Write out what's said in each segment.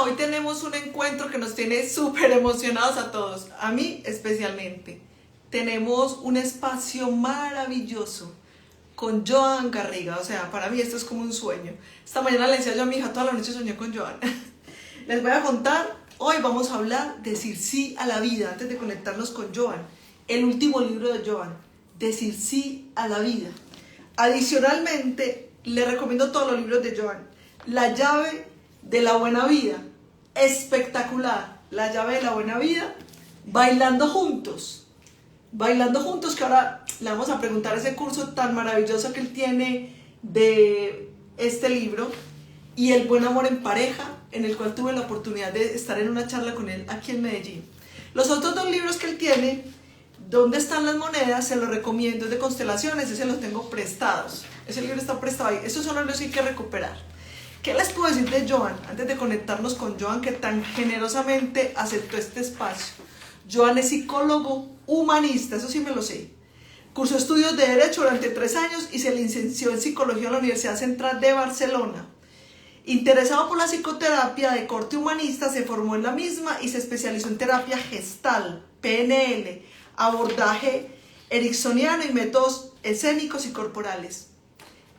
hoy tenemos un encuentro que nos tiene súper emocionados a todos, a mí especialmente. Tenemos un espacio maravilloso con Joan Garriga, o sea, para mí esto es como un sueño. Esta mañana le decía yo a mi hija, toda la noche soñé con Joan. Les voy a contar, hoy vamos a hablar de Decir sí a la vida, antes de conectarnos con Joan. El último libro de Joan, Decir sí a la vida. Adicionalmente, le recomiendo todos los libros de Joan. La llave de la buena vida, espectacular. La llave de la buena vida, bailando juntos, que ahora le vamos a preguntar ese curso tan maravilloso que él tiene de este libro, y el buen amor en pareja, en el cual tuve la oportunidad de estar en una charla con él aquí en Medellín. Los otros dos libros que él tiene, ¿Dónde están las monedas?, se los recomiendo, es de constelaciones, ese los tengo prestados, ese libro está prestado ahí, esos son los que hay que recuperar. ¿Qué les puedo decir de Joan? Antes de conectarnos con Joan, que tan generosamente aceptó este espacio. Joan es psicólogo humanista, eso sí me lo sé. Cursó estudios de Derecho durante 3 años y se licenció en Psicología en la Universidad Central de Barcelona. Interesado por la psicoterapia de corte humanista, se formó en la misma y se especializó en terapia gestal, PNL, abordaje ericksoniano y métodos escénicos y corporales.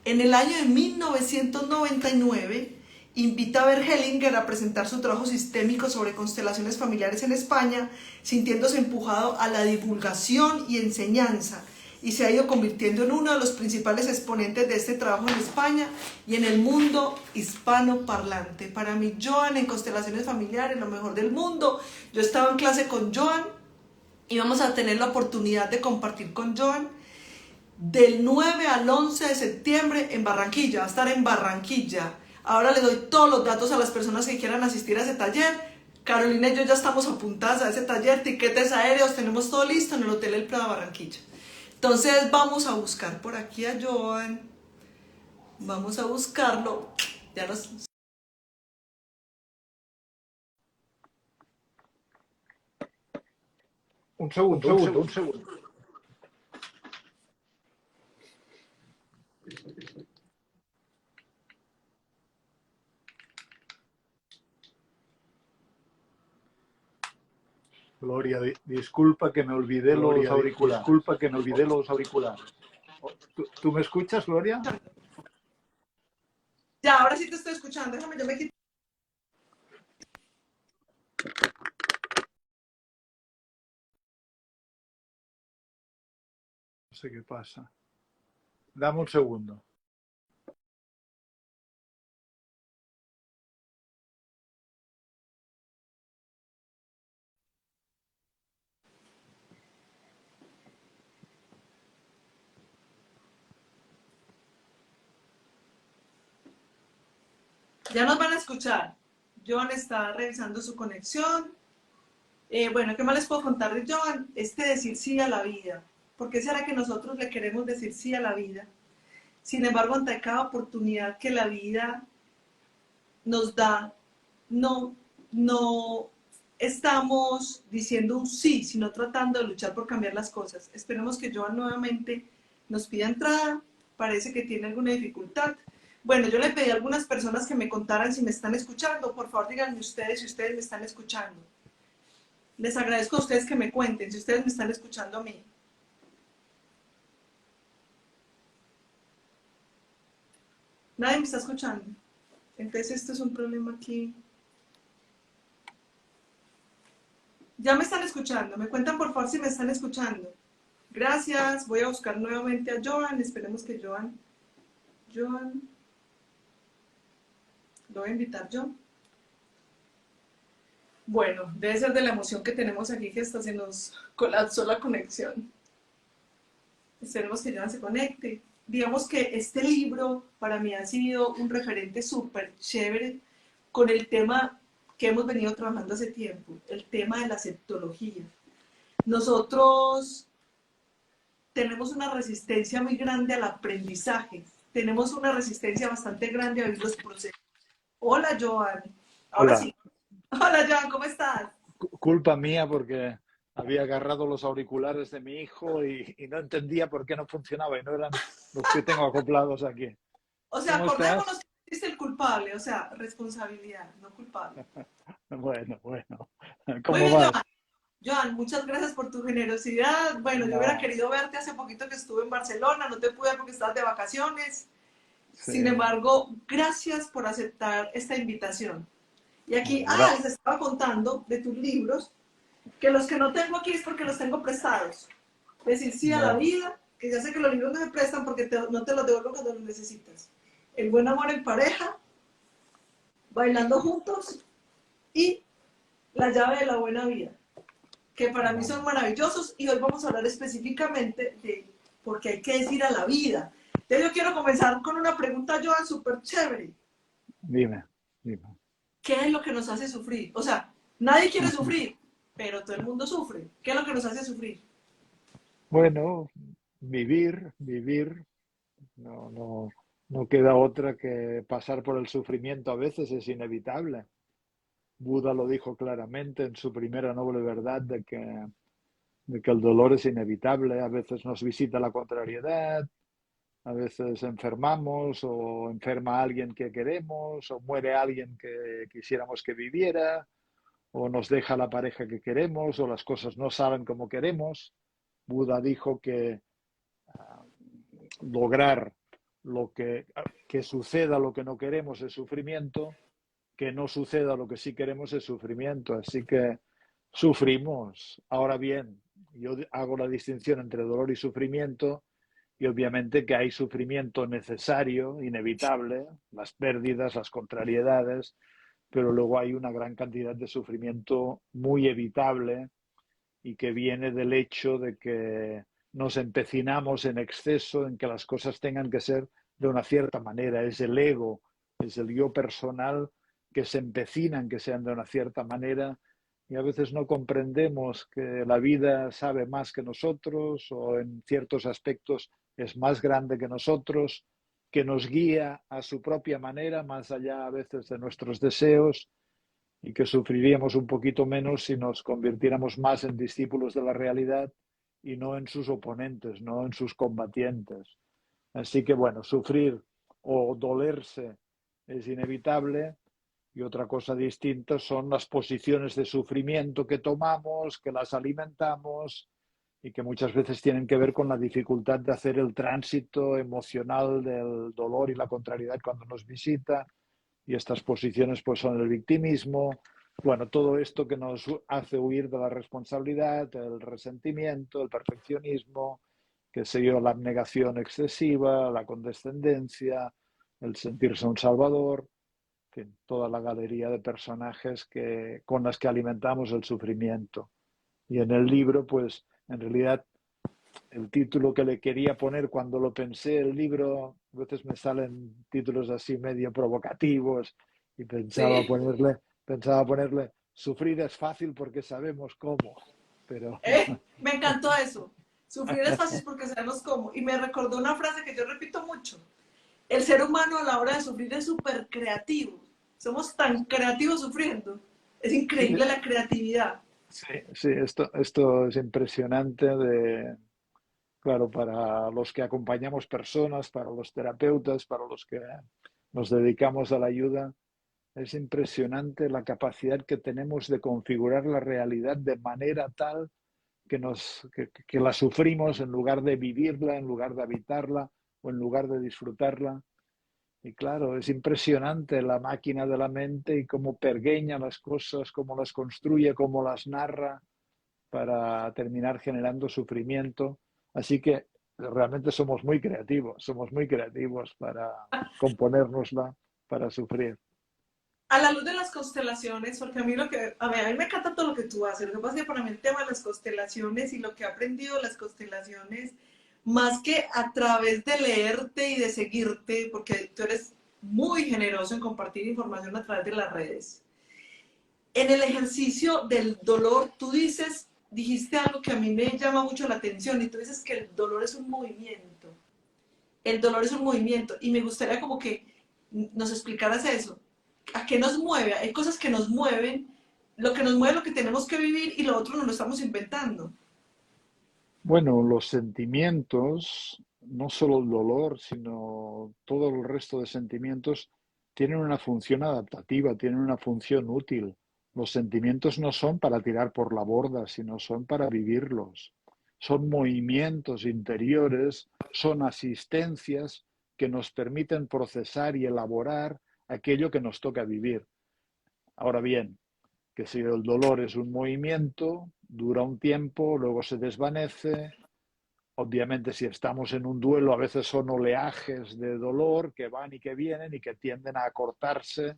En el año de 1999, invita a Bert Hellinger a presentar su trabajo sistémico sobre constelaciones familiares en España, sintiéndose empujado a la divulgación y enseñanza, y se ha ido convirtiendo en uno de los principales exponentes de este trabajo en España y en el mundo hispanoparlante. Para mí, Joan en constelaciones familiares, lo mejor del mundo. Yo estaba en clase con Joan y vamos a tener la oportunidad de compartir con Joan del 9 al 11 de septiembre en Barranquilla. Va a estar en Barranquilla. Ahora le doy todos los datos a las personas que quieran asistir a ese taller. Carolina y yo ya estamos apuntadas a ese taller, tiquetes aéreos, tenemos todo listo en el Hotel El Prado Barranquilla. Entonces vamos a buscar por aquí a Joan, vamos a buscarlo. Ya nos... Un segundo. Gloria, disculpa que me olvidé los auriculares. ¿Tú me escuchas, Gloria? Ya, ahora sí te estoy escuchando. Déjame, yo me quito. No sé qué pasa. Dame un segundo. Ya nos van a escuchar. Joan está revisando su conexión. Bueno, ¿qué más les puedo contar de Joan? Decir sí a la vida. ¿Por qué será que nosotros le queremos decir sí a la vida? Sin embargo, ante cada oportunidad que la vida nos da, no estamos diciendo un sí, sino tratando de luchar por cambiar las cosas. Esperemos que Joan nuevamente nos pida entrada. Parece que tiene alguna dificultad. Bueno, yo le pedí a algunas personas que me contaran si me están escuchando. Por favor, díganme ustedes si ustedes me están escuchando. Les agradezco a ustedes que me cuenten si ustedes me están escuchando a mí. Nadie me está escuchando. Entonces esto es un problema aquí. Ya me están escuchando. Me cuentan por favor si me están escuchando. Gracias. Voy a buscar nuevamente a Joan. Esperemos que Joan. Lo voy a invitar yo. Bueno, debe ser de la emoción que tenemos aquí que hasta se nos colapsó la conexión. Esperemos que Joan se conecte. Digamos que este libro para mí ha sido un referente súper chévere con el tema que hemos venido trabajando hace tiempo, el tema de la aceptología. Nosotros tenemos una resistencia muy grande al aprendizaje, tenemos una resistencia bastante grande a vivir los procesos. Hola, Joan. Ahora Hola. sí. Hola, Joan, ¿cómo estás? Culpa mía porque había agarrado los auriculares de mi hijo y no entendía por qué no funcionaba y no eran los que tengo acoplados aquí. O sea, ¿Cómo estás? es el culpable, o sea, responsabilidad, no culpable. Bueno, bueno. Muy ¿Cómo bien, vas? Joan. Joan, muchas gracias por tu generosidad. Bueno, yo hubiera No, querido verte hace poquito que estuve en Barcelona, no te pude ver porque estabas de vacaciones. sí. Sin embargo, gracias por aceptar esta invitación. Y aquí, Bueno, gra- les estaba contando de tus libros, que los que no tengo aquí es porque los tengo prestados. Decir sí a la bueno, vida, que ya sé que los libros no se prestan porque no te los devuelvo cuando los necesitas. El buen amor en pareja, bailando juntos y la llave de la buena vida, que para mí son bueno. maravillosos y hoy vamos a hablar específicamente de por qué hay que decir a la vida. Entonces yo quiero comenzar con una pregunta, Joan, súper chévere. Dime, dime. ¿Qué es lo que nos hace sufrir? O sea, nadie quiere sufrir, pero todo el mundo sufre. ¿Qué es lo que nos hace sufrir? Bueno, vivir, no queda otra que pasar por el sufrimiento. A veces es inevitable. Buda lo dijo claramente en su primera noble verdad de que el dolor es inevitable. A veces nos visita la contrariedad, a veces enfermamos o enferma a alguien que queremos o muere alguien que quisiéramos que viviera o nos deja la pareja que queremos o las cosas no salen como queremos. Buda dijo que lograr que suceda lo que no queremos es sufrimiento, que no suceda lo que sí queremos es sufrimiento. Así que sufrimos. Ahora bien, yo hago la distinción entre dolor y sufrimiento y obviamente que hay sufrimiento necesario, inevitable, las pérdidas, las contrariedades, pero luego hay una gran cantidad de sufrimiento muy evitable y que viene del hecho de que nos empecinamos en exceso en que las cosas tengan que ser de una cierta manera. Es el ego, es el yo personal que se empecina en que sean de una cierta manera y a veces no comprendemos que la vida sabe más que nosotros o en ciertos aspectos es más grande que nosotros, que nos guía a su propia manera, más allá a veces de nuestros deseos y que sufriríamos un poquito menos si nos convirtiéramos más en discípulos de la realidad y no en sus oponentes, no en sus combatientes. Así que bueno, sufrir o dolerse es inevitable y otra cosa distinta son las posiciones de sufrimiento que tomamos, que las alimentamos y que muchas veces tienen que ver con la dificultad de hacer el tránsito emocional del dolor y la contrariedad cuando nos visita y estas posiciones pues son el victimismo, bueno, todo esto que nos hace huir de la responsabilidad, el resentimiento, el perfeccionismo, que se yo, la abnegación excesiva, la condescendencia, el sentirse un salvador, en fin, toda la galería de personajes con las que alimentamos el sufrimiento. Y en el libro, pues, en realidad el título que le quería poner cuando lo pensé, el libro, a veces me salen títulos así medio provocativos y Sí, pensaba ponerle, sufrir es fácil porque sabemos cómo, pero me encantó eso. Sufrir es fácil porque sabemos cómo. Y me recordó una frase que yo repito mucho. El ser humano a la hora de sufrir es súper creativo. Somos tan creativos sufriendo. Es sí, increíble la creatividad. sí, sí, esto es impresionante claro, para los que acompañamos personas, para los terapeutas, para los que nos dedicamos a la ayuda. Es impresionante la capacidad que tenemos de configurar la realidad de manera tal que la sufrimos en lugar de vivirla, en lugar de habitarla o en lugar de disfrutarla. Y claro, es impresionante la máquina de la mente y cómo pergeña las cosas, cómo las construye, cómo las narra para terminar generando sufrimiento. Así que realmente somos muy creativos para componérnosla, para sufrir. A la luz de las constelaciones, porque a mí me encanta todo lo que tú haces. Lo que pasa es que para mí el tema de las constelaciones y lo que he aprendido de las constelaciones, más que a través de leerte y de seguirte, porque tú eres muy generoso en compartir información a través de las redes. En el ejercicio del dolor, dijiste algo que a mí me llama mucho la atención y tú dices que el dolor es un movimiento. El dolor es un movimiento y me gustaría como que nos explicaras eso. ¿A qué nos mueve? Hay cosas que nos mueven, lo que nos mueve es lo que tenemos que vivir y lo otro nos lo estamos inventando. Bueno, los sentimientos, no solo el dolor, sino todo el resto de sentimientos, tienen una función adaptativa, tienen una función útil. Los sentimientos no son para tirar por la borda, sino son para vivirlos. Son movimientos interiores, son asistencias que nos permiten procesar y elaborar aquello que nos toca vivir. Ahora bien, que si el dolor es un movimiento, dura un tiempo, luego se desvanece. Obviamente, si estamos en un duelo, a veces son oleajes de dolor que van y que vienen y que tienden a acortarse,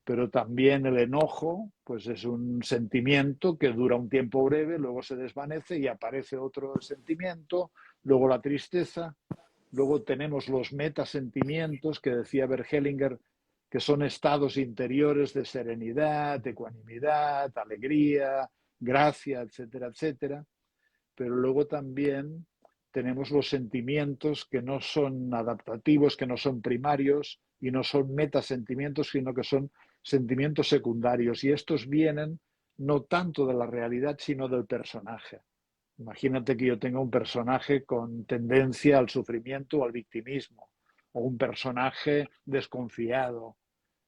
pero también el enojo, pues es un sentimiento que dura un tiempo breve, luego se desvanece y aparece otro sentimiento, luego la tristeza, luego tenemos los metasentimientos que decía Bert Hellinger, que son estados interiores de serenidad, ecuanimidad, alegría, gracia, etcétera, etcétera, pero luego también tenemos los sentimientos que no son adaptativos, que no son primarios y no son metasentimientos, sino que son sentimientos secundarios. Y estos vienen no tanto de la realidad, sino del personaje. Imagínate que yo tenga un personaje con tendencia al sufrimiento o al victimismo, o un personaje desconfiado.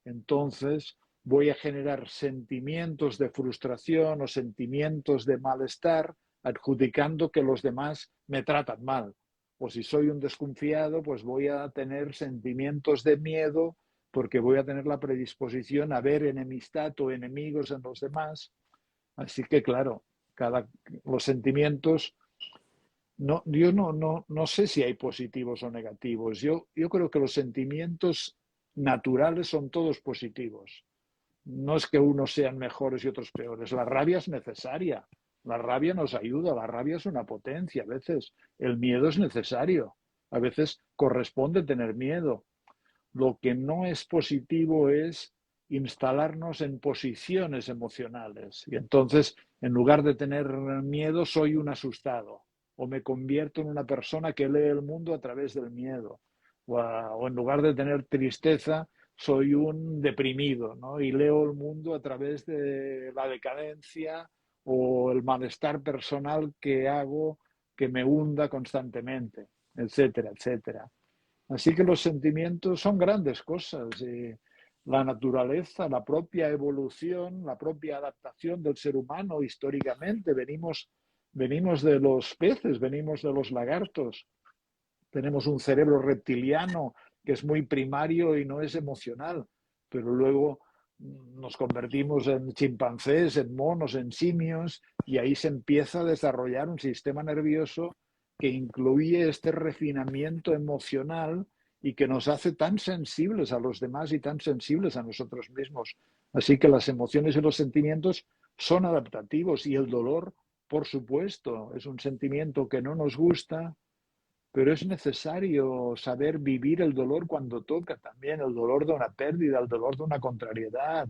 Entonces voy a generar sentimientos de frustración o sentimientos de malestar adjudicando que los demás me tratan mal. O si soy un desconfiado, pues voy a tener sentimientos de miedo porque voy a tener la predisposición a ver enemistad o enemigos en los demás. Así que, claro, los sentimientos, yo no sé si hay positivos o negativos. Yo creo que los sentimientos naturales son todos positivos. No es que unos sean mejores y otros peores. La rabia es necesaria. La rabia nos ayuda. La rabia es una potencia. A veces el miedo es necesario. A veces corresponde tener miedo. Lo que no es positivo es instalarnos en posiciones emocionales. Y entonces, en lugar de tener miedo, soy un asustado. O me convierto en una persona que lee el mundo a través del miedo. O en lugar de tener tristeza, soy un deprimido, ¿no? Y leo el mundo a través de la decadencia o el malestar personal que hago que me hunda constantemente, etcétera, etcétera. Así que los sentimientos son grandes cosas. La naturaleza, la propia evolución, la propia adaptación del ser humano históricamente, venimos de los peces, venimos de los lagartos, tenemos un cerebro reptiliano que es muy primario y no es emocional, pero luego nos convertimos en chimpancés, en monos, en simios, y ahí se empieza a desarrollar un sistema nervioso que incluye este refinamiento emocional y que nos hace tan sensibles a los demás y tan sensibles a nosotros mismos. Así que las emociones y los sentimientos son adaptativos y el dolor, por supuesto, es un sentimiento que no nos gusta, pero es necesario saber vivir el dolor cuando toca también, el dolor de una pérdida, el dolor de una contrariedad,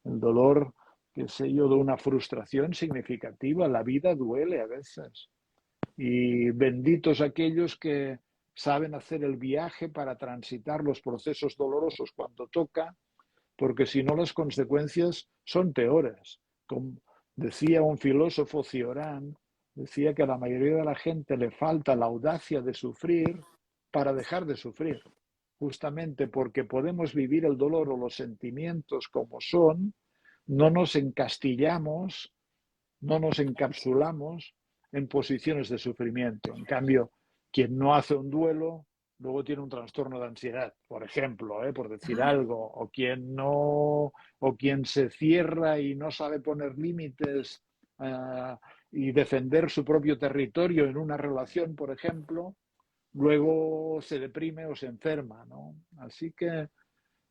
el dolor, qué sé yo, de una frustración significativa. La vida duele a veces. Y benditos aquellos que saben hacer el viaje para transitar los procesos dolorosos cuando toca, porque si no las consecuencias son peores. Como decía un filósofo Cioran, decía que a la mayoría de la gente le falta la audacia de sufrir para dejar de sufrir, justamente porque podemos vivir el dolor o los sentimientos como son, no nos encastillamos, no nos encapsulamos en posiciones de sufrimiento. En cambio, quien no hace un duelo, luego tiene un trastorno de ansiedad, por ejemplo, por decir algo, o quien se cierra y no sabe poner límites y defender su propio territorio en una relación, por ejemplo, luego se deprime o se enferma, ¿no? Así que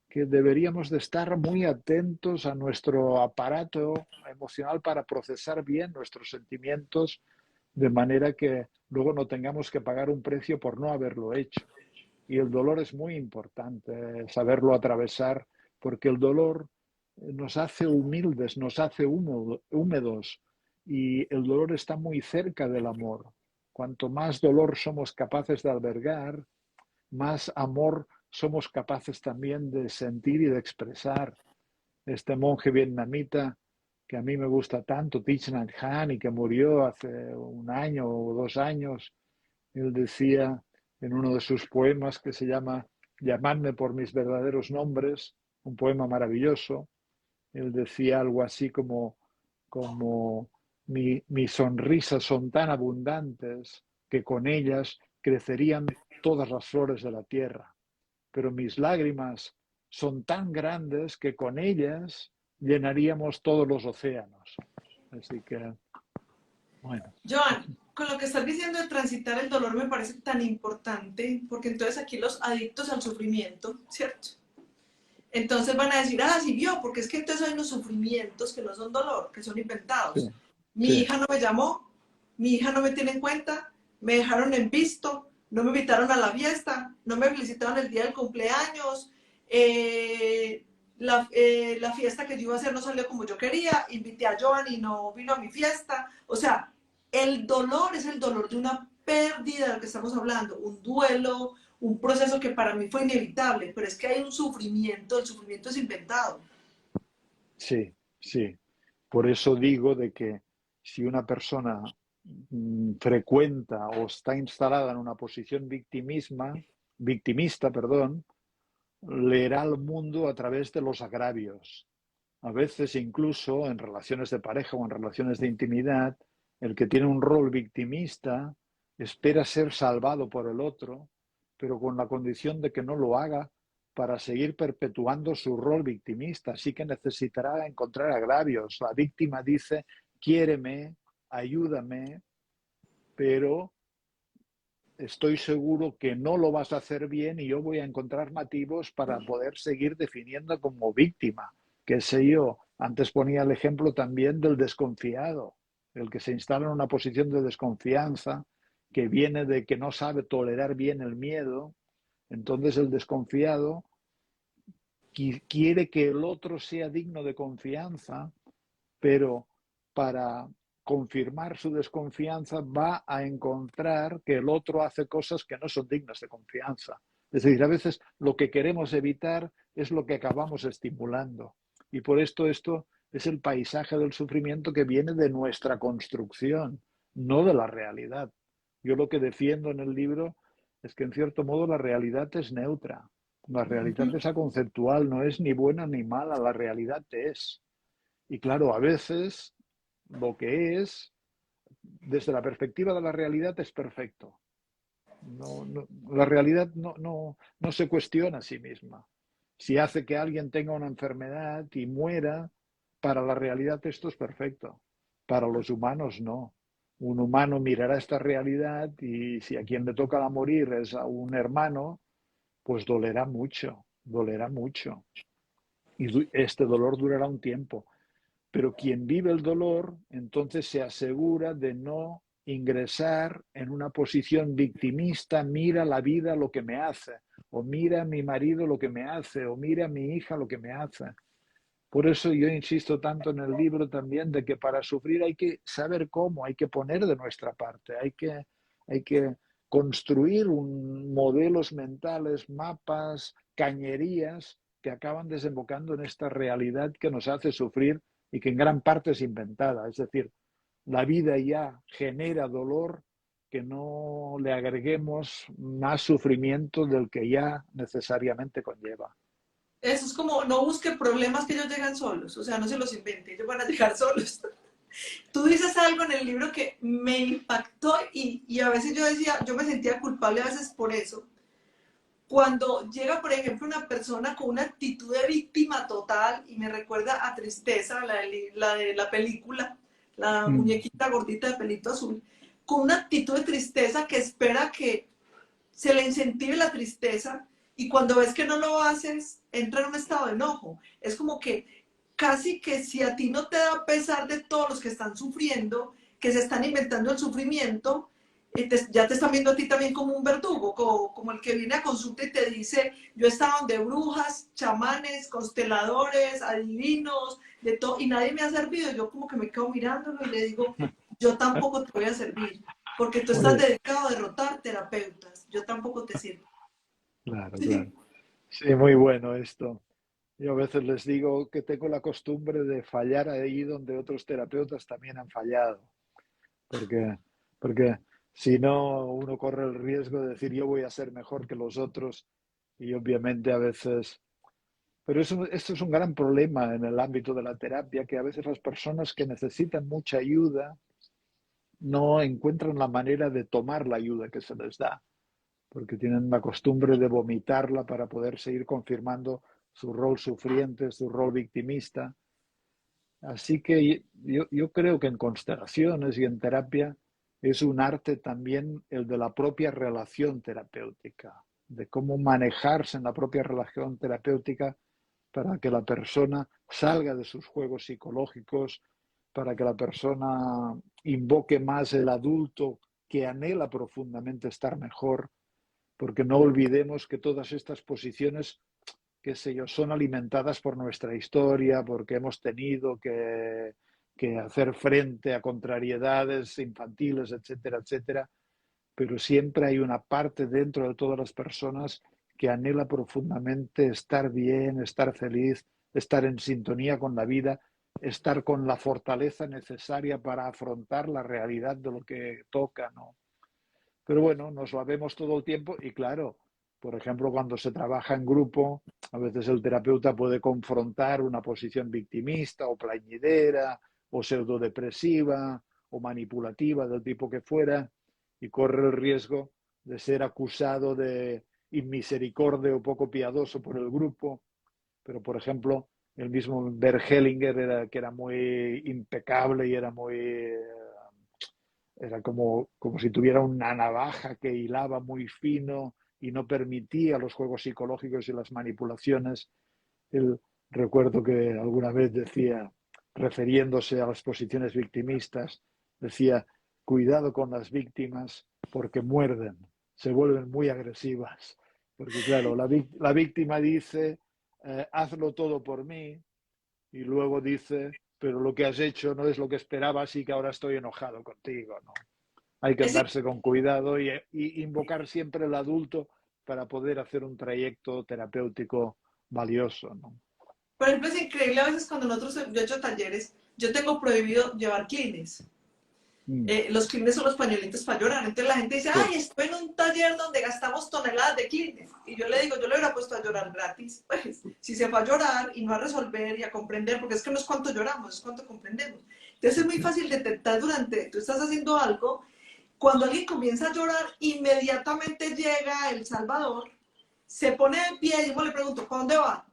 deberíamos de estar muy atentos a nuestro aparato emocional para procesar bien nuestros sentimientos de manera que luego no tengamos que pagar un precio por no haberlo hecho. Y el dolor es muy importante, saberlo atravesar, porque el dolor nos hace humildes, nos hace húmedos, y el dolor está muy cerca del amor. Cuanto más dolor somos capaces de albergar, más amor somos capaces también de sentir y de expresar. Este monje vietnamita que a mí me gusta tanto, Thich Nhat Hanh, y que murió hace un año o 2 años, él decía en uno de sus poemas que se llama llamadme por mis verdaderos nombres, un poema maravilloso. Él decía algo así como mis sonrisas son tan abundantes que con ellas crecerían todas las flores de la tierra, pero mis lágrimas son tan grandes que con ellas llenaríamos todos los océanos. Así que, bueno. Joan, con lo que estás diciendo de transitar el dolor me parece tan importante, porque entonces aquí los adictos al sufrimiento, ¿cierto? Entonces van a decir, ah, sí vio, porque es que entonces hay unos sufrimientos que no son dolor, que son Sí, inventados. Mi sí, hija no me llamó, mi hija no me tiene en cuenta, me dejaron en visto, no me invitaron a la fiesta, no me felicitaron el día del cumpleaños, la fiesta que yo iba a hacer no salió como yo quería, invité a Joan y no vino a mi fiesta. O sea, el dolor es el dolor de una pérdida de lo que estamos hablando, un duelo, un proceso que para mí fue inevitable, pero es que hay un sufrimiento, el sufrimiento es inventado. sí, sí. Por eso digo de que si una persona frecuenta o está instalada en una posición victimista, perdón, leerá al mundo a través de los agravios. A veces incluso en relaciones de pareja o en relaciones de intimidad, el que tiene un rol victimista espera ser salvado por el otro, pero con la condición de que no lo haga para seguir perpetuando su rol victimista. Así que necesitará encontrar agravios. La víctima dice, quiéreme, ayúdame, pero estoy seguro que no lo vas a hacer bien y yo voy a encontrar motivos para poder seguir definiendo como víctima. Qué sé yo, antes ponía el ejemplo también del desconfiado, el que se instala en una posición de desconfianza que viene de que no sabe tolerar bien el miedo. Entonces el desconfiado quiere que el otro sea digno de confianza, pero para confirmar su desconfianza va a encontrar que el otro hace cosas que no son dignas de confianza. Es decir, a veces lo que queremos evitar es lo que acabamos estimulando. Y por esto es el paisaje del sufrimiento que viene de nuestra construcción, no de la realidad. Yo lo que defiendo en el libro es que en cierto modo la realidad es neutra. La realidad es conceptual, no es ni buena ni mala, la realidad es. Y claro, a veces lo que es, desde la perspectiva de la realidad, es perfecto. La realidad no se cuestiona a sí misma. Si hace que alguien tenga una enfermedad y muera, para la realidad esto es perfecto. Para los humanos no. Un humano mirará esta realidad y si a quien le toca morir es a un hermano, pues dolerá mucho, dolerá mucho. Y este dolor durará un tiempo. Pero quien vive el dolor, entonces se asegura de no ingresar en una posición victimista, mira la vida lo que me hace, o mira a mi marido lo que me hace, o mira a mi hija lo que me hace. Por eso yo insisto tanto en el libro también de que para sufrir hay que saber cómo, hay que poner de nuestra parte, hay que construir modelos mentales, mapas, cañerías que acaban desembocando en esta realidad que nos hace sufrir y que en gran parte es inventada. Es decir, la vida ya genera dolor, que no le agreguemos más sufrimiento del que ya necesariamente conlleva. Eso es como, no busque problemas que ellos llegan solos, o sea, no se los invente, ellos van a llegar solos. Tú dices algo en el libro que me impactó y a veces yo decía, yo me sentía culpable a veces por eso. Cuando llega, por ejemplo, una persona con una actitud de víctima total y me recuerda a Tristeza, la de la película, la Mm. muñequita gordita de pelito azul, con una actitud de tristeza que espera que se le incentive la tristeza y cuando ves que no lo haces, entra en un estado de enojo. Es como que casi que si a ti no te da pesar de todos los que están sufriendo, que se están inventando el sufrimiento, ya te están viendo a ti también como un verdugo, como el que viene a consulta y te dice, yo he estado donde brujas, chamanes, consteladores, adivinos, de todo, y nadie me ha servido. Yo como que me quedo mirándolo y le digo, yo tampoco te voy a servir, porque tú estás Pues, dedicado a derrotar terapeutas, yo tampoco te sirvo. claro, claro. Sí, muy bueno esto. Yo a veces les digo que tengo la costumbre de fallar ahí donde otros terapeutas también han fallado, porque, porque si no uno corre el riesgo de decir yo voy a ser mejor que los otros y obviamente a veces... Pero esto es un gran problema en el ámbito de la terapia, que a veces las personas que necesitan mucha ayuda no encuentran la manera de tomar la ayuda que se les da, porque tienen la costumbre de vomitarla para poder seguir confirmando su rol sufriente, su rol victimista. Así que yo creo que en constelaciones y en terapia es un arte también el de la propia relación terapéutica, de cómo manejarse en la propia relación terapéutica para que la persona salga de sus juegos psicológicos, para que la persona invoque más el adulto que anhela profundamente estar mejor, porque no olvidemos que todas estas posiciones, qué sé yo, son alimentadas por nuestra historia, porque hemos tenido que hacer frente a contrariedades infantiles, etcétera, etcétera, pero siempre hay una parte dentro de todas las personas que anhela profundamente estar bien, estar feliz, estar en sintonía con la vida, estar con la fortaleza necesaria para afrontar la realidad de lo que toca, ¿no? Pero bueno, nos la vemos todo el tiempo y claro, por ejemplo, cuando se trabaja en grupo, a veces el terapeuta puede confrontar una posición victimista o plañidera o pseudodepresiva o manipulativa del tipo que fuera y corre el riesgo de ser acusado de inmisericordia o poco piadoso por el grupo. Pero, por ejemplo, el mismo Bert Hellinger, que era muy impecable y era como si tuviera una navaja que hilaba muy fino y no permitía los juegos psicológicos y las manipulaciones. Él, recuerdo que alguna vez decía, refiriéndose a las posiciones victimistas, decía, cuidado con las víctimas porque muerden, se vuelven muy agresivas. Porque claro, la víctima dice, hazlo todo por mí, y luego dice, pero lo que has hecho no es lo que esperaba, así que ahora estoy enojado contigo, ¿no? Hay que Es, andarse con cuidado y invocar siempre el adulto para poder hacer un trayecto terapéutico valioso, ¿no? por ejemplo, es increíble a veces cuando nosotros, yo he hecho talleres, yo tengo prohibido llevar clines. Mm, Los clines son los pañuelitos para llorar. Entonces la gente dice, sí. ay, estoy en un taller donde gastamos toneladas de clines. Y yo le digo, yo le hubiera puesto a llorar gratis. Pues, si se va a llorar y no a resolver y a comprender, porque es que no es cuánto lloramos, es cuánto comprendemos. Entonces es muy fácil detectar durante, tú estás haciendo algo, cuando alguien comienza a llorar, inmediatamente llega el Salvador, se pone de pie y yo le pregunto, ¿para dónde va?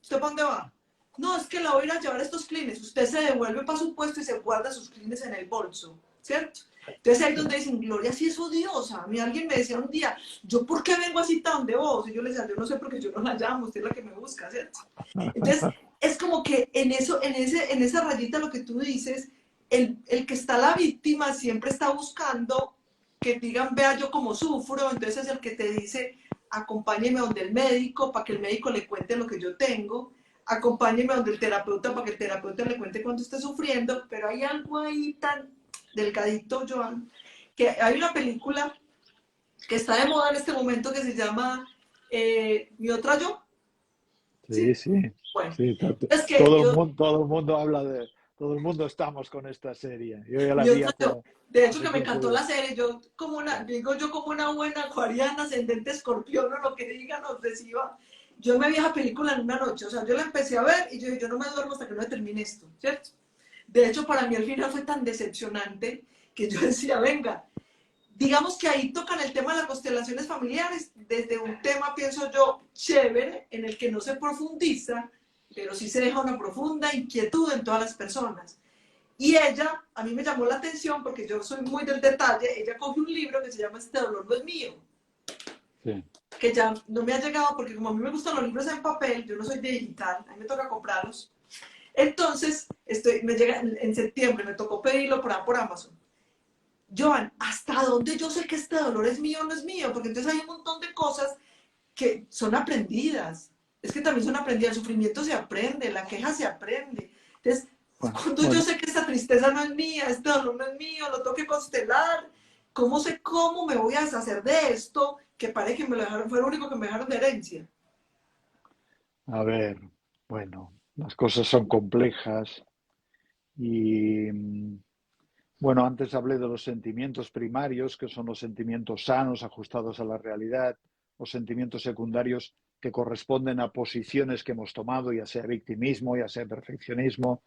¿Usted para dónde va? No, es que la voy a ir a llevar estos clines. Usted se devuelve para su puesto y se guarda sus clines en el bolso, ¿cierto? Entonces ahí es donde dicen, Gloria, sí es odiosa. A mí alguien me decía un día, ¿yo por qué vengo así tan de vos? Y yo le decía, yo no sé porque yo no la llamo, usted es la que me busca, ¿cierto? Entonces es como que en eso, en esa rayita lo que tú dices, el que está la víctima siempre está buscando que digan, vea yo cómo sufro, entonces es el que te dice, acompáñeme donde el médico para que el médico le cuente lo que yo tengo, acompáñeme donde el terapeuta para que el terapeuta le cuente cuánto está sufriendo, pero hay algo ahí tan delgadito, Joan, que hay una película que está de moda en este momento que se llama Mi otra yo, Sí, ¿sí? sí, Bueno, sí. es que yo, Todo el mundo habla de, todo el mundo estamos con esta serie. Yo ya la mi vi otra yo, de hecho hace que me encantó tiempo. la serie, yo como una, digo yo como una buena acuariana, ascendente escorpión o lo que digan, obsesiva, yo me vi esa película en una noche, o sea, yo la empecé a ver y yo no me duermo hasta que no termine esto, ¿cierto? De hecho, para mí el final fue tan decepcionante que yo decía, venga, digamos que ahí tocan el tema de las constelaciones familiares desde un tema, pienso yo, chévere, en el que no se profundiza, pero sí se deja una profunda inquietud en todas las personas. Y ella, a mí me llamó la atención porque yo soy muy del detalle, ella coge un libro que se llama Este dolor no es mío, Sí. que ya no me ha llegado porque como a mí me gustan los libros en papel, yo no soy de digital, a mí me toca comprarlos. Entonces, me llega en septiembre, me tocó pedirlo por Amazon. Joan, ¿hasta dónde yo sé que este dolor es mío o no es mío? Porque entonces hay un montón de cosas que son aprendidas. Es que también son aprendidas. El sufrimiento se aprende, la queja se aprende. Entonces, Bueno, cuando yo bueno, sé que esta tristeza no es mía, este dolor no es mío, lo tengo que constelar, ¿cómo sé cómo me voy a deshacer de esto que parece que me lo dejaron, fue lo único que me dejaron de herencia? a ver, bueno, las cosas son complejas y bueno, antes hablé de los sentimientos primarios, que son los sentimientos sanos, ajustados a la realidad, o sentimientos secundarios que corresponden a posiciones que hemos tomado, ya sea victimismo, ya sea perfeccionismo.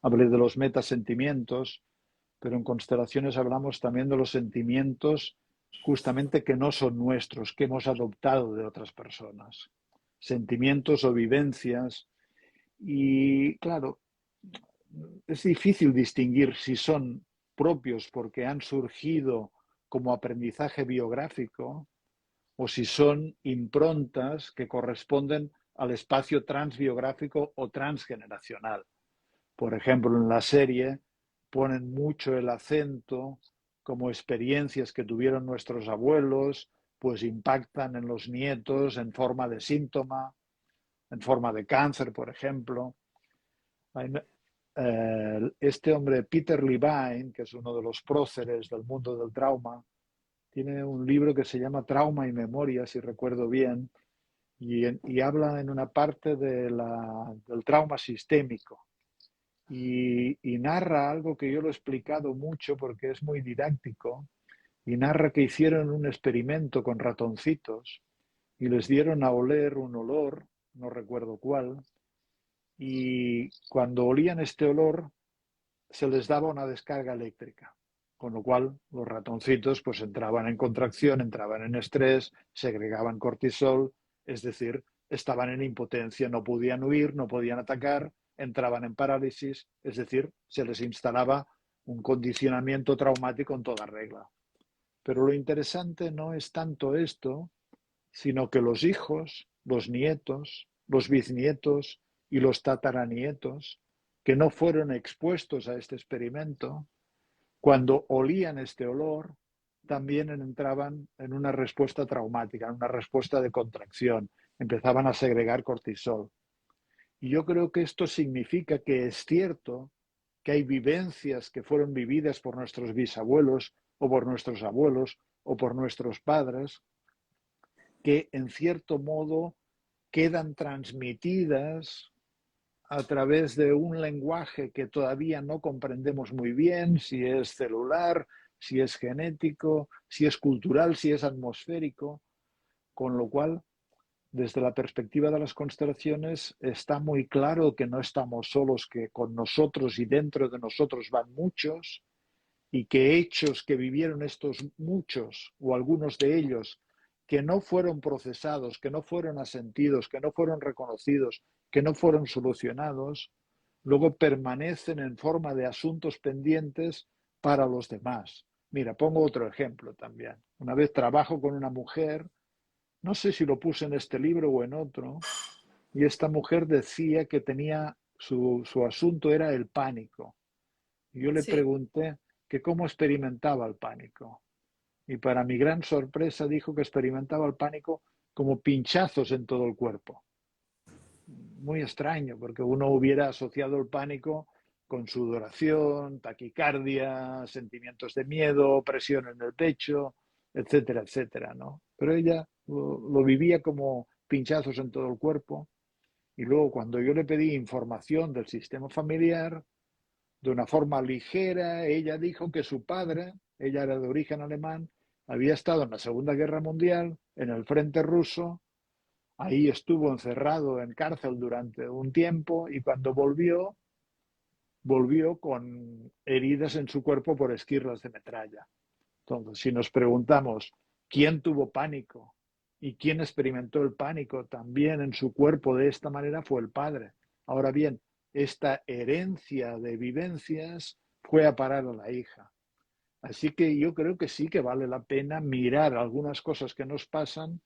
Hablé de los metasentimientos, pero en constelaciones hablamos también de los sentimientos justamente que no son nuestros, que hemos adoptado de otras personas. Sentimientos o vivencias. Y claro, es difícil distinguir si son propios porque han surgido como aprendizaje biográfico o si son improntas que corresponden al espacio transbiográfico o transgeneracional. Por ejemplo, en la serie ponen mucho el acento como experiencias que tuvieron nuestros abuelos, pues impactan en los nietos en forma de síntoma, en forma de cáncer, por ejemplo. Este hombre, Peter Levine, que es uno de los próceres del mundo del trauma, tiene un libro que se llama Trauma y Memoria, si recuerdo bien, y habla en una parte del trauma sistémico. Y narra algo que yo lo he explicado mucho porque es muy didáctico, y narra que hicieron un experimento con ratoncitos y les dieron a oler un olor, no recuerdo cuál, y cuando olían este olor se les daba una descarga eléctrica, con lo cual los ratoncitos pues entraban en contracción, entraban en estrés, segregaban cortisol, es decir, estaban en impotencia, no podían huir, no podían atacar, entraban en parálisis, es decir, se les instalaba un condicionamiento traumático en toda regla. Pero lo interesante no es tanto esto, sino que los hijos, los nietos, los bisnietos y los tataranietos que no fueron expuestos a este experimento, cuando olían este olor, también entraban en una respuesta traumática, en una respuesta de contracción, empezaban a segregar cortisol. Y yo creo que esto significa que es cierto que hay vivencias que fueron vividas por nuestros bisabuelos o por nuestros abuelos o por nuestros padres que en cierto modo quedan transmitidas a través de un lenguaje que todavía no comprendemos muy bien, si es celular, si es genético, si es cultural, si es atmosférico, con lo cual, desde la perspectiva de las constelaciones, está muy claro que no estamos solos, que con nosotros y dentro de nosotros van muchos, y que hechos que vivieron estos muchos o algunos de ellos que no fueron procesados, que no fueron asentidos, que no fueron reconocidos, que no fueron solucionados, luego permanecen en forma de asuntos pendientes para los demás. Mira, pongo otro ejemplo también. Una vez trabajo con una mujer, no sé si lo puse en este libro o en otro, y esta mujer decía que tenía su asunto era el pánico. Y yo le Sí. pregunté que cómo experimentaba el pánico. Y para mi gran sorpresa dijo que experimentaba el pánico como pinchazos en todo el cuerpo. Muy extraño, porque uno hubiera asociado el pánico con sudoración, taquicardia, sentimientos de miedo, presión en el pecho, etcétera, etcétera, ¿no? Pero ella lo vivía como pinchazos en todo el cuerpo. Y luego cuando yo le pedí información del sistema familiar, de una forma ligera, ella dijo que su padre, ella era de origen alemán, había estado en la Segunda Guerra Mundial, en el frente ruso, ahí estuvo encerrado en cárcel durante un tiempo y cuando volvió con heridas en su cuerpo por esquirlas de metralla. Entonces, si nos preguntamos quién tuvo pánico y quién experimentó el pánico también en su cuerpo de esta manera, fue el padre. Ahora bien, esta herencia de vivencias fue a parar a la hija. Así que yo creo que sí que vale la pena mirar algunas cosas que nos pasan,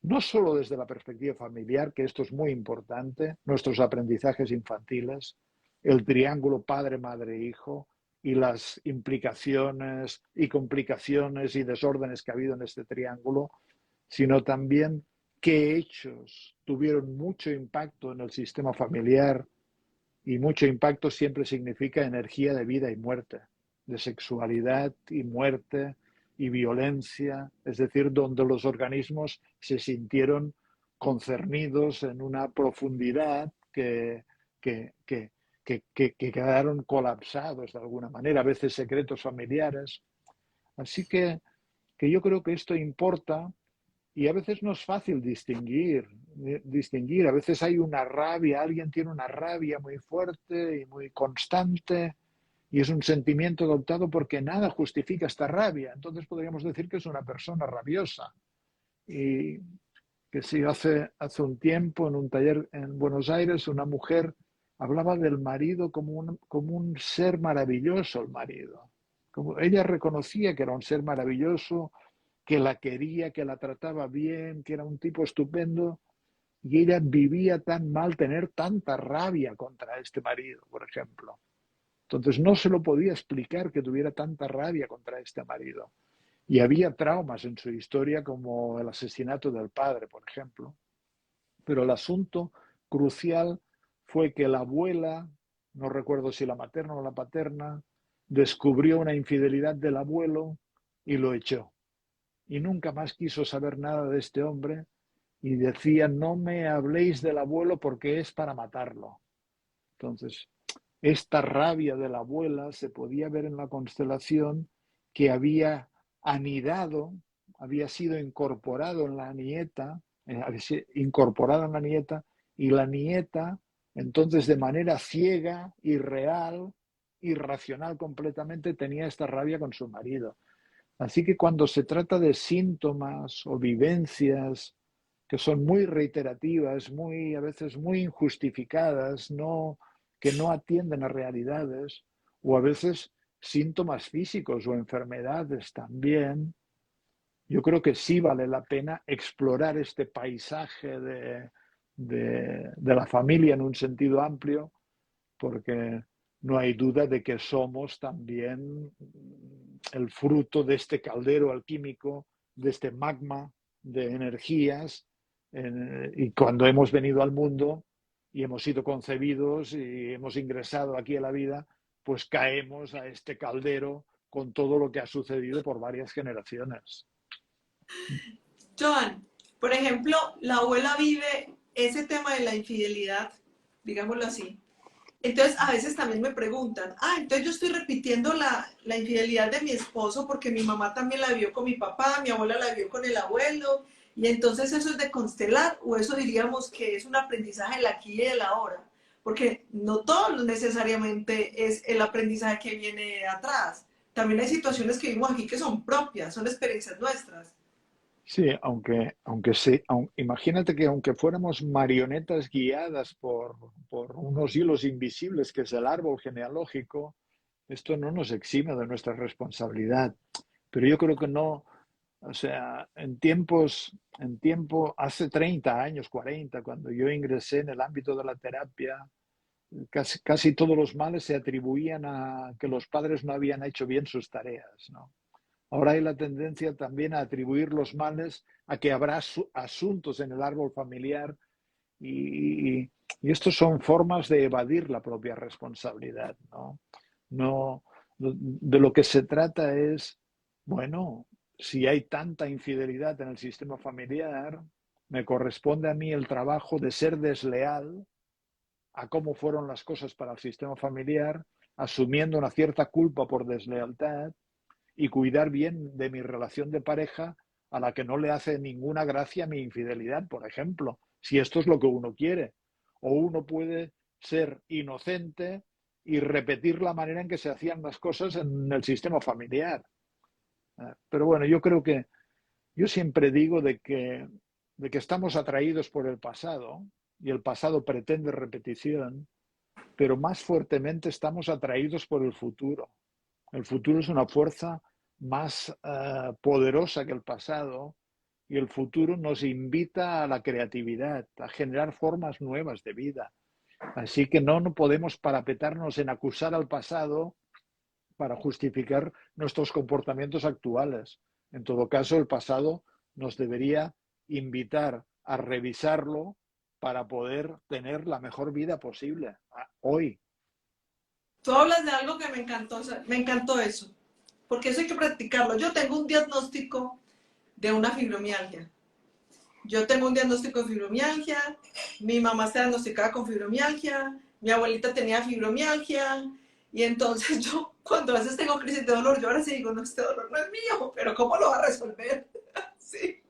no solo desde la perspectiva familiar, que esto es muy importante, nuestros aprendizajes infantiles, el triángulo padre, madre, hijo, y las implicaciones y complicaciones y desórdenes que ha habido en este triángulo, sino también qué hechos tuvieron mucho impacto en el sistema familiar, y mucho impacto siempre significa energía de vida y muerte, de sexualidad y muerte y violencia, es decir, donde los organismos se sintieron concernidos en una profundidad que quedaron colapsados de alguna manera, a veces secretos familiares. Así que yo creo que esto importa y a veces no es fácil distinguir. A veces hay una rabia, alguien tiene una rabia muy fuerte y muy constante, y es un sentimiento adoptado porque nada justifica esta rabia. Entonces podríamos decir que es una persona rabiosa. Y que sí, hace un tiempo en un taller en Buenos Aires, una mujer hablaba del marido como un ser maravilloso, el marido. Como ella reconocía que era un ser maravilloso, que la quería, que la trataba bien, que era un tipo estupendo, y ella vivía tan mal tener tanta rabia contra este marido, por ejemplo. Entonces no se lo podía explicar que tuviera tanta rabia contra este marido. Y había traumas en su historia como el asesinato del padre, por ejemplo. Pero el asunto crucial fue que la abuela, no recuerdo si la materna o la paterna, descubrió una infidelidad del abuelo y lo echó. Y nunca más quiso saber nada de este hombre y decía, no me habléis del abuelo porque es para matarlo. Entonces, esta rabia de la abuela se podía ver en la constelación que había anidado, había sido incorporado en la nieta, incorporada en la nieta, y la nieta, entonces de manera ciega, irreal, irracional completamente, tenía esta rabia con su marido. Así que cuando se trata de síntomas o vivencias que son muy reiterativas, a veces muy injustificadas, que no atienden a realidades, o a veces síntomas físicos o enfermedades también, yo creo que sí vale la pena explorar este paisaje de la familia en un sentido amplio, porque no hay duda de que somos también el fruto de este caldero alquímico, de este magma de energías, y cuando hemos venido al mundo y hemos sido concebidos y hemos ingresado aquí a la vida, pues caemos a este caldero con todo lo que ha sucedido por varias generaciones. Joan, por ejemplo, la abuela vive ese tema de la infidelidad, digámoslo así. Entonces, a veces también me preguntan, entonces yo estoy repitiendo la infidelidad de mi esposo porque mi mamá también la vio con mi papá, mi abuela la vio con el abuelo, y entonces eso es de constelar, o eso diríamos que es un aprendizaje del aquí y del ahora, porque no todo necesariamente es el aprendizaje que viene de atrás. También hay situaciones que vimos aquí que son propias, son experiencias nuestras. Sí, aunque sí, imagínate que aunque fuéramos marionetas guiadas por unos hilos invisibles que es el árbol genealógico, esto no nos exime de nuestra responsabilidad. Pero yo creo que no, o sea, hace 30 años, 40, cuando yo ingresé en el ámbito de la terapia, casi todos los males se atribuían a que los padres no habían hecho bien sus tareas, ¿no? Ahora hay la tendencia también a atribuir los males a que habrá asuntos en el árbol familiar y estos son formas de evadir la propia responsabilidad, ¿no? No, de lo que se trata es, bueno, si hay tanta infidelidad en el sistema familiar, me corresponde a mí el trabajo de ser desleal a cómo fueron las cosas para el sistema familiar, asumiendo una cierta culpa por deslealtad y cuidar bien de mi relación de pareja a la que no le hace ninguna gracia mi infidelidad, por ejemplo, si esto es lo que uno quiere. O uno puede ser inocente y repetir la manera en que se hacían las cosas en el sistema familiar. Pero bueno, yo siempre digo de que estamos atraídos por el pasado y el pasado pretende repetición, pero más fuertemente estamos atraídos por el futuro. El futuro es una fuerza más poderosa que el pasado y el futuro nos invita a la creatividad, a generar formas nuevas de vida. Así que no podemos parapetarnos en acusar al pasado para justificar nuestros comportamientos actuales. En todo caso, el pasado nos debería invitar a revisarlo para poder tener la mejor vida posible hoy. Tú hablas de algo que me encantó, o sea, me encantó eso, porque eso hay que practicarlo. Yo tengo un diagnóstico de una fibromialgia. Yo tengo un diagnóstico de fibromialgia, mi mamá está diagnosticada con fibromialgia, mi abuelita tenía fibromialgia, y entonces yo cuando a veces tengo crisis de dolor, yo ahora sí digo, no, este dolor no es mío, pero ¿cómo lo va a resolver? Sí.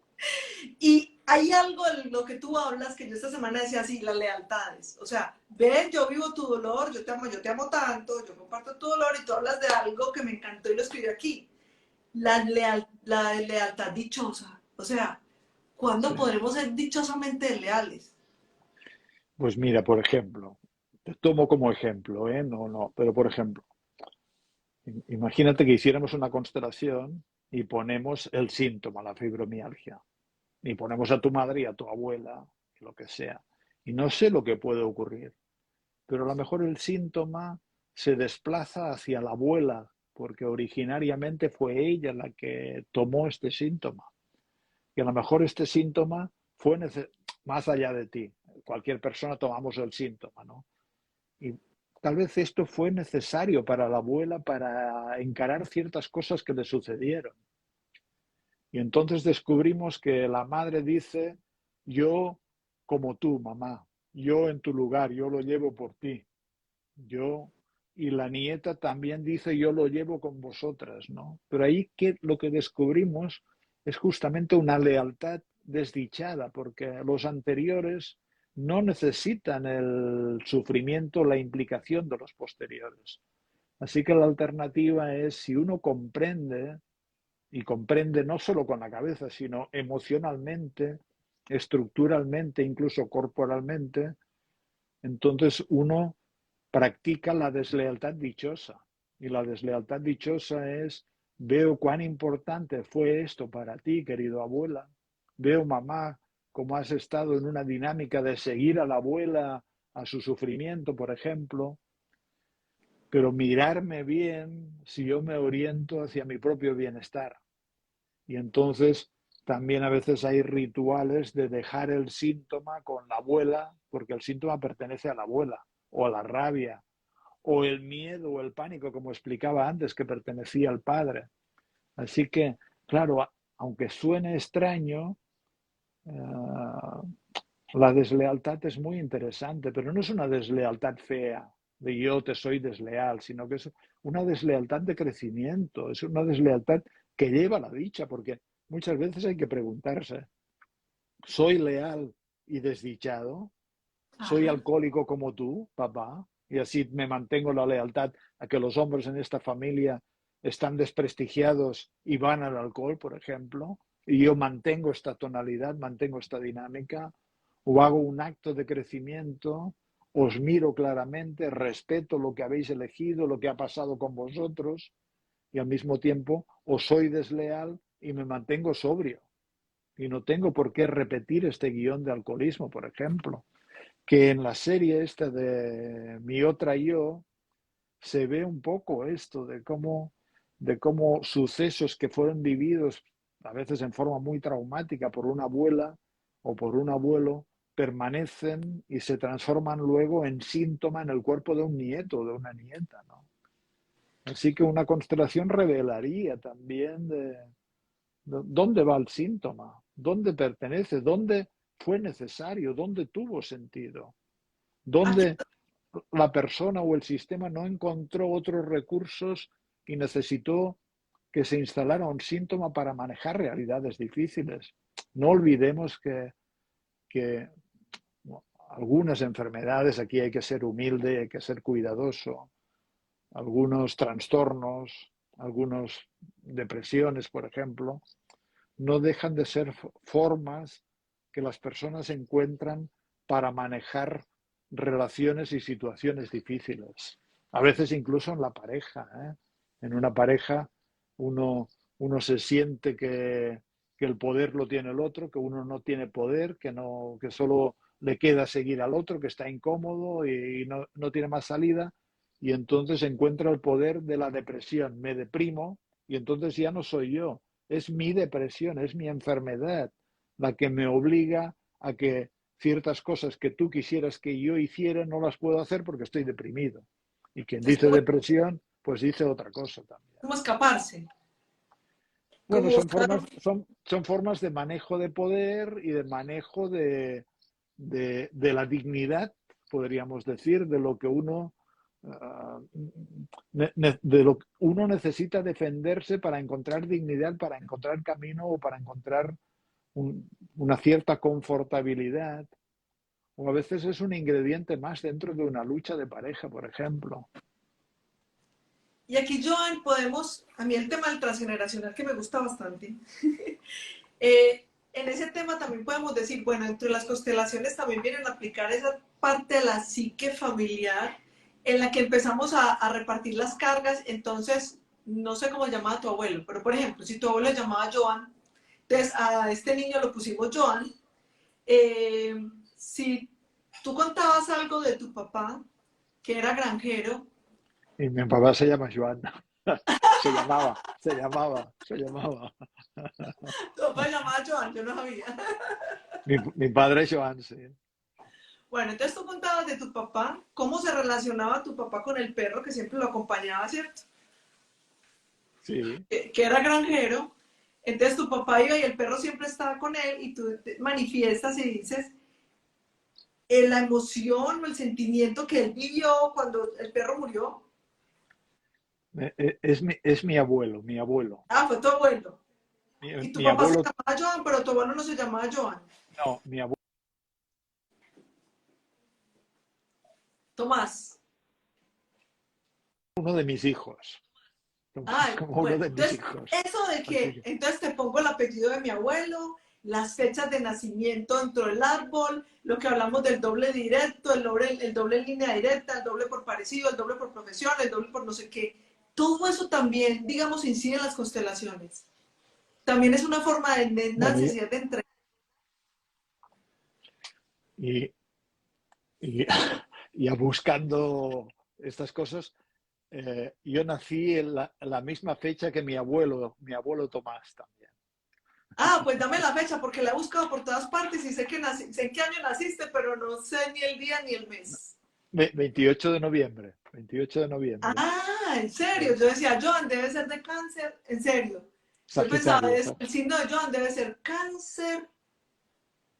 Y hay algo en lo que tú hablas que yo esta semana decía así, las lealtades. O sea, ven, yo vivo tu dolor, yo te amo tanto, yo comparto tu dolor y tú hablas de algo que me encantó y lo escribí aquí. La lealtad dichosa. O sea, ¿cuándo Sí. podremos ser dichosamente leales? Pues mira, por ejemplo, te tomo como ejemplo, ¿eh? No, no, pero por ejemplo, imagínate que hiciéramos una constelación y ponemos el síntoma, la fibromialgia, y ponemos a tu madre y a tu abuela, lo que sea. Y no sé lo que puede ocurrir, pero a lo mejor el síntoma se desplaza hacia la abuela, porque originariamente fue ella la que tomó este síntoma. Y a lo mejor este síntoma fue más allá de ti. Cualquier persona tomamos el síntoma, ¿no? Y tal vez esto fue necesario para la abuela para encarar ciertas cosas que le sucedieron. Y entonces descubrimos que la madre dice, yo como tú, mamá, yo en tu lugar, yo lo llevo por ti, yo, y la nieta también dice, yo lo llevo con vosotras, ¿no? Pero ahí lo que descubrimos es justamente una lealtad desdichada, porque los anteriores no necesitan el sufrimiento, la implicación de los posteriores. Así que la alternativa es, si uno comprende, y comprende no solo con la cabeza, sino emocionalmente, estructuralmente, incluso corporalmente, entonces uno practica la deslealtad dichosa. Y la deslealtad dichosa es, veo cuán importante fue esto para ti, querido abuela. Veo, mamá, cómo has estado en una dinámica de seguir a la abuela a su sufrimiento, por ejemplo, pero mirarme bien si yo me oriento hacia mi propio bienestar. Y entonces también a veces hay rituales de dejar el síntoma con la abuela, porque el síntoma pertenece a la abuela, o a la rabia, o el miedo o el pánico, como explicaba antes, que pertenecía al padre. Así que, claro, aunque suene extraño, la deslealtad es muy interesante, pero no es una deslealtad fea, de yo te soy desleal, sino que es una deslealtad de crecimiento, es una deslealtad que lleva a la dicha, porque muchas veces hay que preguntarse, ¿soy leal y desdichado? ¿Soy Ajá. alcohólico como tú, papá? Y así me mantengo la lealtad a que los hombres en esta familia están desprestigiados y van al alcohol, por ejemplo, y yo mantengo esta tonalidad, mantengo esta dinámica, o hago un acto de crecimiento, os miro claramente, respeto lo que habéis elegido, lo que ha pasado con vosotros, y al mismo tiempo os soy desleal y me mantengo sobrio. Y no tengo por qué repetir este guión de alcoholismo, por ejemplo, que en la serie esta de Mi otra yo se ve un poco esto de cómo sucesos que fueron vividos a veces en forma muy traumática por una abuela o por un abuelo permanecen y se transforman luego en síntoma en el cuerpo de un nieto o de una nieta, ¿no? Así que una constelación revelaría también de dónde va el síntoma, dónde pertenece, dónde fue necesario, dónde tuvo sentido, Aquí, dónde la persona o el sistema no encontró otros recursos y necesitó que se instalara un síntoma para manejar realidades difíciles. No olvidemos que bueno, algunas enfermedades, aquí hay que ser humilde, hay que ser cuidadoso, algunos trastornos, algunas depresiones, por ejemplo, no dejan de ser formas que las personas encuentran para manejar relaciones y situaciones difíciles. A veces incluso en la pareja. ¿Eh? En una pareja uno se siente que el poder lo tiene el otro, que uno no tiene poder, que solo le queda seguir al otro, que está incómodo y no tiene más salida. Y entonces encuentra el poder de la depresión. Me deprimo y entonces ya no soy yo, es mi depresión, es mi enfermedad la que me obliga a que ciertas cosas que tú quisieras que yo hiciera no las puedo hacer porque estoy deprimido. Y quien es dice depresión, pues dice otra cosa también. como escaparse, Bueno, como buscar... son formas de manejo de poder y de manejo de la dignidad, podríamos decir, de lo que uno de lo que uno necesita defenderse para encontrar dignidad, para encontrar camino o para encontrar una cierta confortabilidad, o a veces es un ingrediente más dentro de una lucha de pareja, por ejemplo. Y aquí, Joan, podemos, a mí el tema del transgeneracional que me gusta bastante, en ese tema también podemos decir, bueno, entre las constelaciones también vienen a aplicar esa parte de la psique familiar en la que empezamos a repartir las cargas. Entonces, no sé cómo llamaba tu abuelo, pero por ejemplo, si tu abuelo le llamaba Joan, entonces a este niño lo pusimos Joan. Si tú contabas algo de tu papá, que era granjero, Y mi papá se llama Joan. Se llamaba. tu papá se llamaba Joan, yo no sabía. Mi padre es Joan, sí. Bueno, entonces tú contabas de tu papá, cómo se relacionaba tu papá con el perro que siempre lo acompañaba, ¿cierto? Sí. Que era granjero. Entonces tu papá iba y el perro siempre estaba con él y tú te manifiestas y dices la emoción o el sentimiento que él vivió cuando el perro murió. Es mi abuelo, mi abuelo. Ah, fue tu abuelo. Mi, Y tu mi papá se abuelo, llamaba Joan, pero tu abuelo no se llamaba Joan. no, mi abuelo, Tomás. uno de mis hijos. Ay, Como uno bueno, de mis entonces, hijos. eso de Así que, que, entonces te pongo el apellido de mi abuelo, las fechas de nacimiento dentro del árbol, lo que hablamos del doble directo, el doble en línea directa, el doble por parecido, el doble por profesión, el doble por no sé qué. Todo eso también, digamos, incide en las constelaciones. También es una forma de una bueno, necesidad de entrega. y, y, ya buscando estas cosas, yo nací en la misma fecha que mi abuelo Tomás también. Ah, pues dame la fecha porque la he buscado por todas partes y sé que sé en qué año naciste, pero no sé ni el día ni el mes. 28 de noviembre, 28 de noviembre. Ah, en serio. Sí. Yo decía, Joan debe ser de cáncer, en serio. Yo pensaba, Sagitario. el signo de Joan debe ser cáncer,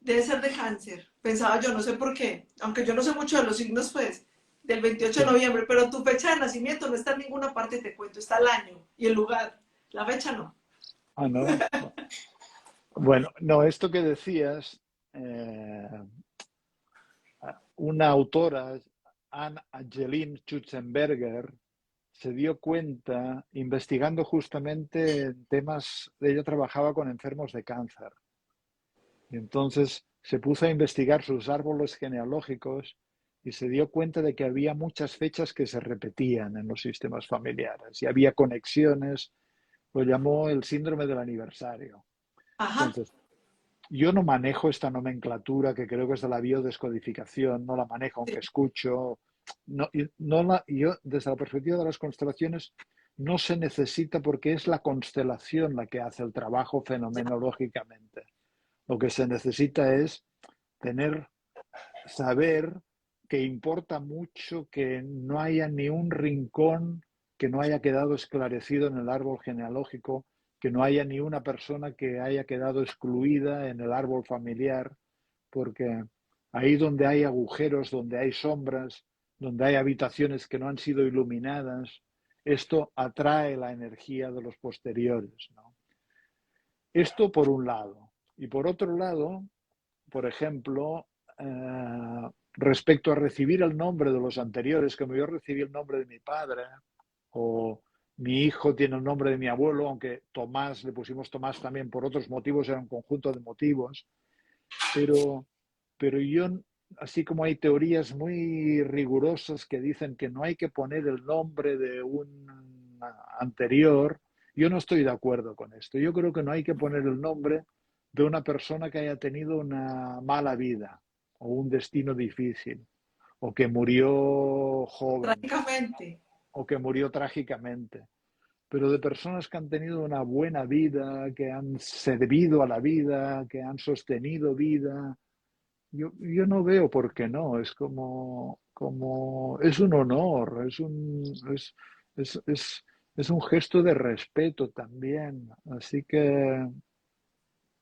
debe ser de cáncer. Pensaba yo, no sé por qué. Aunque yo no sé mucho de los signos, pues, del 28 de Sí. noviembre, pero tu fecha de nacimiento no está en ninguna parte, te cuento, está el año y el lugar. La fecha no. Ah, no. Bueno, no, esto que decías, eh, una autora, Anne-Angeline Schutzenberger, se dio cuenta, investigando justamente en temas, ella trabajaba con enfermos de cáncer, y entonces se puso a investigar sus árboles genealógicos y se dio cuenta de que había muchas fechas que se repetían en los sistemas familiares y había conexiones, lo llamó el síndrome del aniversario. Ajá. Entonces, yo no manejo esta nomenclatura que creo que es de la biodescodificación, no la manejo aunque Sí. escucho. No, yo, desde la perspectiva de las constelaciones, no se necesita porque es la constelación la que hace el trabajo fenomenológicamente. Lo que se necesita es tener, saber que importa mucho que no haya ni un rincón que no haya quedado esclarecido en el árbol genealógico, que no haya ni una persona que haya quedado excluida en el árbol familiar, porque ahí donde hay agujeros, donde hay sombras, donde hay habitaciones que no han sido iluminadas, esto atrae la energía de los posteriores, ¿no? Esto por un lado. Y por otro lado, por ejemplo, respecto a recibir el nombre de los anteriores, como yo recibí el nombre de mi padre, o mi hijo tiene el nombre de mi abuelo, aunque Tomás, le pusimos Tomás también por otros motivos, era un conjunto de motivos, pero, pero yo, así como hay teorías muy rigurosas que dicen que no hay que poner el nombre de un anterior, yo no estoy de acuerdo con esto. Yo creo que no hay que poner el nombre de una persona que haya tenido una mala vida o un destino difícil, o que murió joven, Trágicamente. o que murió trágicamente, pero de personas que han tenido una buena vida, que han servido a la vida, que han sostenido vida. Yo no veo por qué no, es como es un honor, es un gesto de respeto también. Así que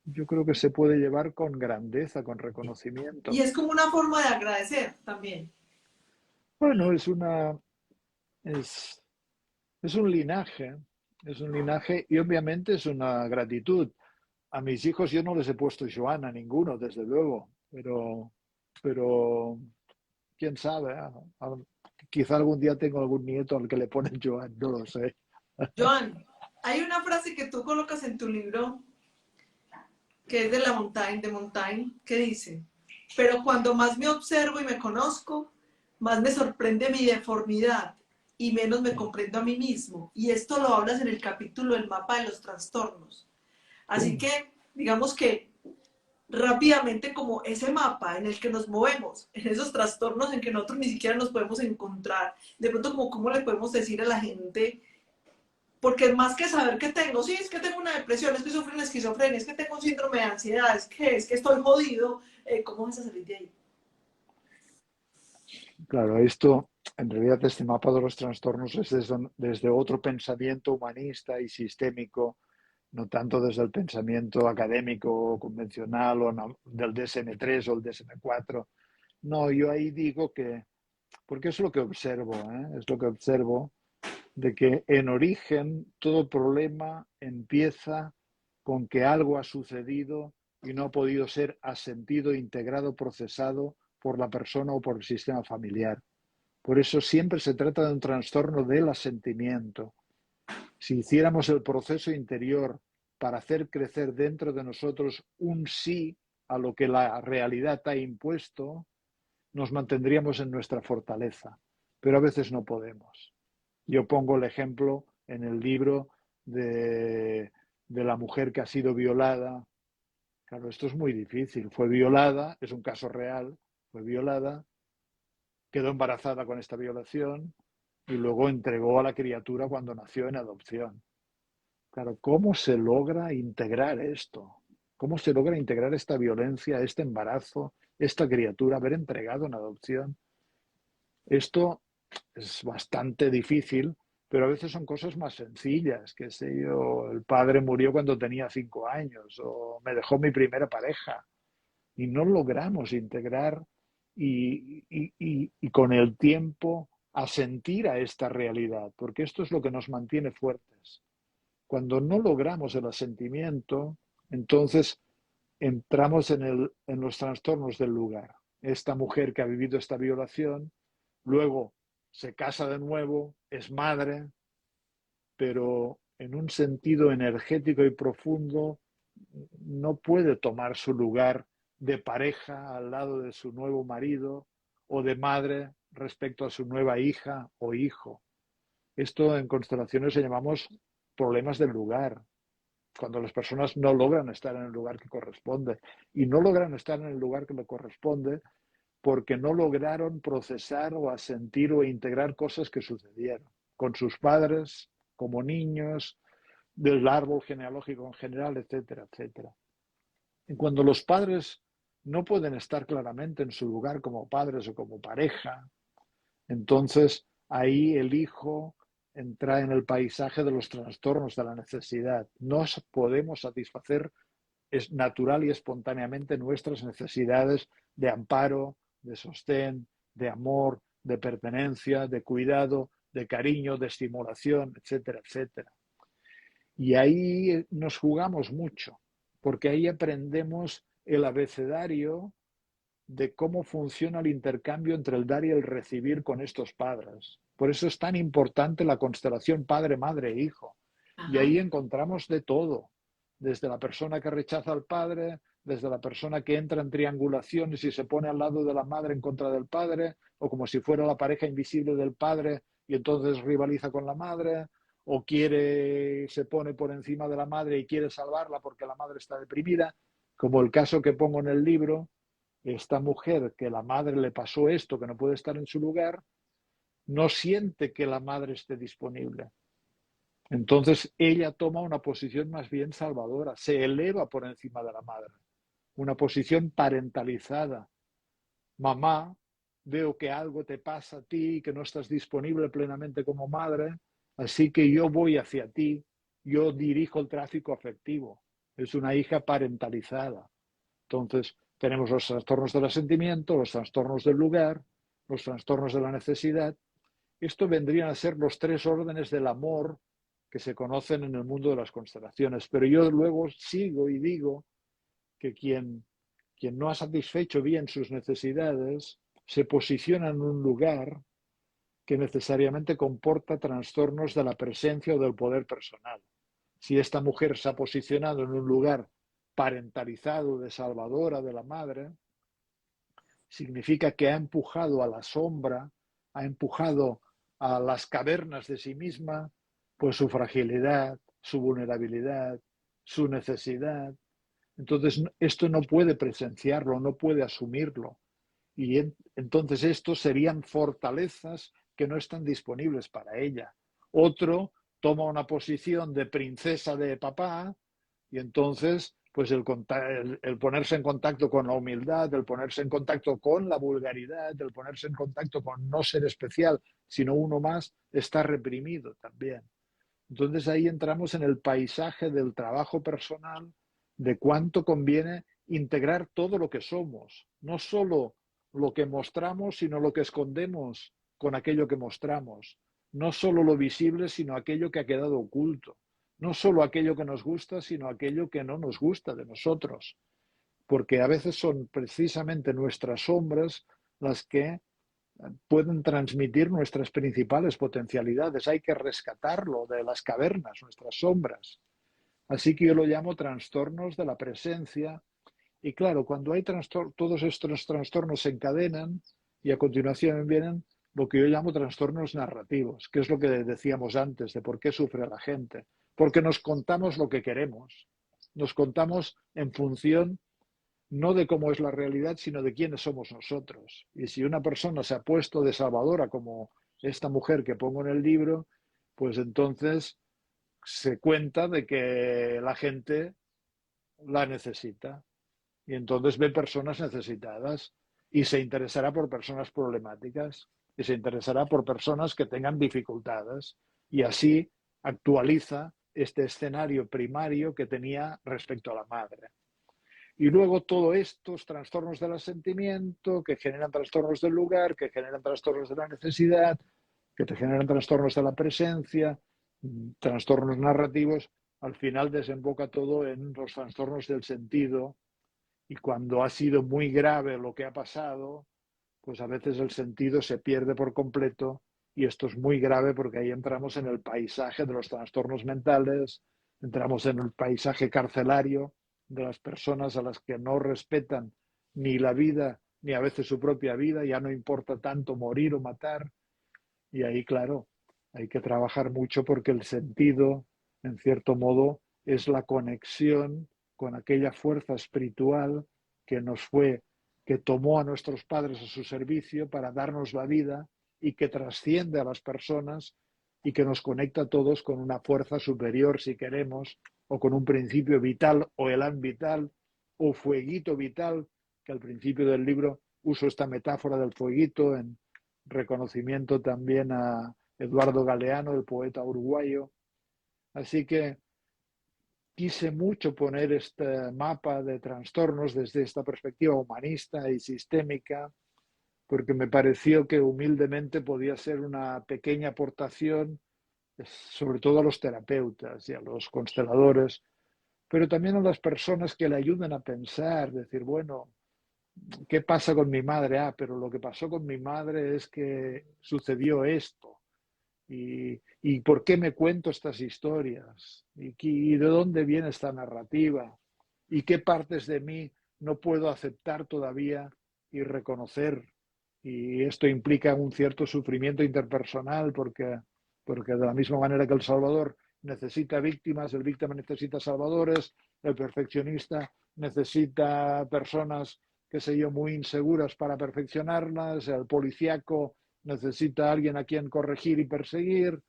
yo creo que se puede llevar con grandeza, con Y reconocimiento. es como una forma de agradecer también. Bueno, es, es un linaje y obviamente es una gratitud. a mis hijos yo no les he puesto Joan a ninguno, desde luego, pero quién sabe, quizá algún día tengo algún nieto al que le ponen Joan, no lo sé. Joan, hay una frase que tú colocas en tu libro que es de Montaigne, que dice, pero cuando más me observo y me conozco, más me sorprende mi deformidad y menos me comprendo a mí mismo. Y esto lo hablas en el capítulo del mapa de los trastornos. Así Sí. que, digamos que rápidamente como ese mapa en el que nos movemos, en esos trastornos en que nosotros ni siquiera nos podemos encontrar, de pronto como cómo le podemos decir a la gente, porque es más que saber que tengo, sí, es que tengo una depresión, es que sufro una esquizofrenia, es que tengo un síndrome de ansiedad, es que estoy jodido, ¿cómo vas a salir de ahí? Claro, esto, en realidad, este mapa de los trastornos es desde otro pensamiento humanista y sistémico, no tanto desde el pensamiento académico convencional o del DSM-3 o el DSM-4. No, yo ahí digo que, porque es lo que observo, ¿eh? Es lo que observo, de que en origen todo problema empieza con que algo ha sucedido y no ha podido ser asentido, integrado, procesado por la persona o por el sistema familiar. Por eso siempre se trata de un trastorno del asentimiento. Si hiciéramos el proceso interior para hacer crecer dentro de nosotros un sí a lo que la realidad ha impuesto, nos mantendríamos en nuestra fortaleza, pero a veces no podemos. Yo pongo el ejemplo en el libro de la mujer que ha sido violada. Claro, esto es muy difícil. Fue violada, es un caso real, fue violada, quedó embarazada con esta violación y luego entregó a la criatura cuando nació en adopción. Claro, ¿cómo se logra integrar esto? ¿Cómo se logra integrar esta violencia, este embarazo, esta criatura, haber entregado en adopción? Esto es bastante difícil, pero a veces son cosas más sencillas, que sé yo, el padre murió cuando tenía 5 años o me dejó mi primera pareja y no logramos integrar y con el tiempo asentir a esta realidad, porque esto es lo que nos mantiene fuertes. Cuando no logramos el asentimiento, entonces entramos en los trastornos del lugar. Esta mujer que ha vivido esta violación, luego se casa de nuevo, es madre, pero en un sentido energético y profundo no puede tomar su lugar de pareja al lado de su nuevo marido o de madre respecto a su nueva hija o hijo. Esto en constelaciones se llamamos problemas del lugar, cuando las personas no logran estar en el lugar que corresponde. Y no logran estar en el lugar que le corresponde porque no lograron procesar o asentir o integrar cosas que sucedieron con sus padres, como niños, del árbol genealógico en general, etcétera, etcétera. Y cuando los padres no pueden estar claramente en su lugar como padres o como pareja, entonces ahí el hijo entra en el paisaje de los trastornos de la necesidad. No podemos satisfacer es natural y espontáneamente nuestras necesidades de amparo, de sostén, de amor, de pertenencia, de cuidado, de cariño, de estimulación, etcétera, etcétera. Y ahí nos jugamos mucho, porque ahí aprendemos el abecedario de cómo funciona el intercambio entre el dar y el recibir con estos padres. Por eso es tan importante la constelación padre, madre e hijo. Y Ajá. ahí encontramos de todo, desde la persona que rechaza al padre, desde la persona que entra en triangulaciones y se pone al lado de la madre en contra del padre, o como si fuera la pareja invisible del padre y entonces rivaliza con la madre, o se pone por encima de la madre y quiere salvarla porque la madre está deprimida, como el caso que pongo en el libro, esta mujer que la madre le pasó esto, que no puede estar en su lugar, no siente que la madre esté disponible. Entonces ella toma una posición más bien salvadora, se eleva por encima de la madre, una posición parentalizada. Mamá, veo que algo te pasa a ti, que no estás disponible plenamente como madre, así que yo voy hacia ti, yo dirijo el tráfico afectivo. Es una hija parentalizada. Entonces, tenemos los trastornos del asentimiento, los trastornos del lugar, los trastornos de la necesidad. Esto vendrían a ser los tres órdenes del amor que se conocen en el mundo de las constelaciones. Pero yo luego sigo y digo que quien no ha satisfecho bien sus necesidades se posiciona en un lugar que necesariamente comporta trastornos de la presencia o del poder personal. Si esta mujer se ha posicionado en un lugar parentalizado de salvadora de la madre, significa que ha empujado a la sombra, ha empujado a las cavernas de sí misma, pues su fragilidad, su vulnerabilidad, su necesidad. Entonces, esto no puede presenciarlo, no puede asumirlo. Y entonces estos serían fortalezas que no están disponibles para ella. Otro toma una posición de princesa de papá y entonces pues el ponerse en contacto con la humildad, el ponerse en contacto con la vulgaridad, el ponerse en contacto con no ser especial, sino uno más, está reprimido también. Entonces ahí entramos en el paisaje del trabajo personal, de cuánto conviene integrar todo lo que somos, no solo lo que mostramos, sino lo que escondemos con aquello que mostramos, no solo lo visible, sino aquello que ha quedado oculto, no solo aquello que nos gusta, sino aquello que no nos gusta de nosotros, porque a veces son precisamente nuestras sombras las que pueden transmitir nuestras principales potencialidades. Hay que rescatarlo de las cavernas, nuestras sombras. Así que yo lo llamo trastornos de la presencia. Y claro, cuando hay todos estos trastornos se encadenan y a continuación vienen lo que yo llamo trastornos narrativos, que es lo que decíamos antes de por qué sufre la gente. Porque nos contamos lo que queremos. Nos contamos en función no de cómo es la realidad, sino de quiénes somos nosotros. Y si una persona se ha puesto de salvadora, como esta mujer que pongo en el libro, pues entonces se cuenta de que la gente la necesita. Y entonces ve personas necesitadas y se interesará por personas problemáticas y se interesará por personas que tengan dificultades. Y así actualiza este escenario primario que tenía respecto a la madre. Y luego todos estos trastornos del asentimiento, que generan trastornos del lugar, que generan trastornos de la necesidad, que te generan trastornos de la presencia, trastornos narrativos, al final desemboca todo en los trastornos del sentido. Y cuando ha sido muy grave lo que ha pasado, pues a veces el sentido se pierde por completo y esto es muy grave porque ahí entramos en el paisaje de los trastornos mentales, entramos en el paisaje carcelario de las personas a las que no respetan ni la vida ni a veces su propia vida, ya no importa tanto morir o matar. Y ahí, claro, hay que trabajar mucho porque el sentido, en cierto modo, es la conexión con aquella fuerza espiritual que que tomó a nuestros padres a su servicio para darnos la vida y que trasciende a las personas y que nos conecta a todos con una fuerza superior, si queremos, o con un principio vital o elan vital o fueguito vital, que al principio del libro uso esta metáfora del fueguito en reconocimiento también a Eduardo Galeano, el poeta uruguayo. Así que quise mucho poner este mapa de trastornos desde esta perspectiva humanista y sistémica, porque me pareció que humildemente podía ser una pequeña aportación, sobre todo a los terapeutas y a los consteladores, pero también a las personas que le ayudan a pensar, decir, bueno, ¿qué pasa con mi madre? Ah, pero lo que pasó con mi madre es que sucedió esto. ¿Y por qué me cuento estas historias? ¿Y de dónde viene esta narrativa? ¿Y qué partes de mí no puedo aceptar todavía y reconocer? Y esto implica un cierto sufrimiento interpersonal porque de la misma manera que el Salvador necesita víctimas, el víctima necesita salvadores, el perfeccionista necesita personas, qué sé yo, muy inseguras para perfeccionarlas, el policíaco necesita a alguien a quien corregir y perseguir,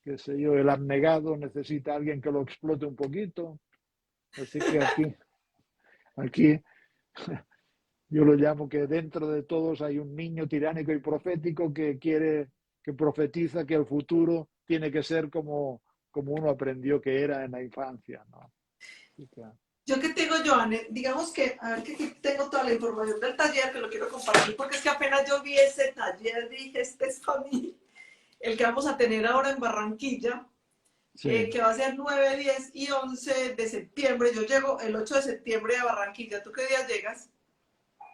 qué sé yo, el abnegado necesita a alguien que lo explote un poquito. Así que aquí yo lo llamo que dentro de todos hay un niño tiránico y profético que profetiza que el futuro tiene que ser como uno aprendió que era en la infancia, ¿no? Que... Yo que tengo, Joanne, digamos que, a ver que aquí tengo toda la información del taller, que lo quiero compartir, porque es que apenas yo vi ese taller, dije, este es para mí, el que vamos a tener ahora en Barranquilla, Sí. que va a ser 9, 10 y 11 de septiembre. Yo llego el 8 de septiembre a Barranquilla. ¿Tú qué días llegas?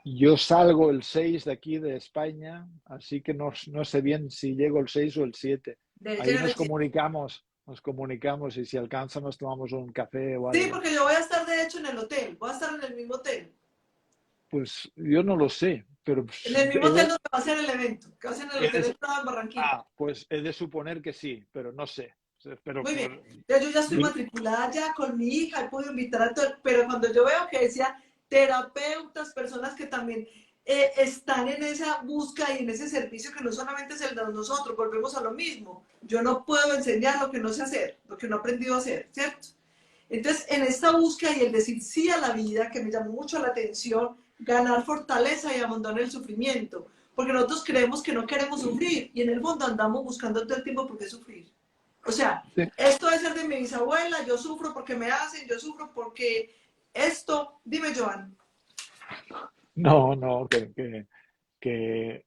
Yo salgo el 6 de aquí de España, así que no sé bien si llego el 6 o el 7. Debes Ahí llegar el 7. nos comunicamos y si alcanza nos tomamos un café o Sí, algo. porque yo voy a estar de hecho en el hotel. Voy a estar en el mismo hotel. Pues yo no lo sé, pero En el mismo hotel donde va a ser el evento, que va a ser en el he Hotel de- Estrada en Barranquilla. pues he de suponer que sí, pero no sé. Pero Muy bien. Yo ya estoy matriculada ya con mi hija, he podido invitar a todo, pero cuando yo veo que decía terapeutas, personas que también están en esa búsqueda y en ese servicio que no solamente es el de nosotros, volvemos a lo mismo. Yo no puedo enseñar lo que no sé hacer, lo que no he aprendido a hacer, ¿cierto? Entonces, en esta búsqueda y el decir sí a la vida, que me llamó mucho la atención, ganar fortaleza y abandonar el sufrimiento, porque nosotros creemos que no queremos sufrir y en el fondo andamos buscando todo el tiempo por qué sufrir. O sea, sí. esto debe ser de mi bisabuela, yo sufro porque me hacen, yo sufro porque esto, dime Joan, No, no, que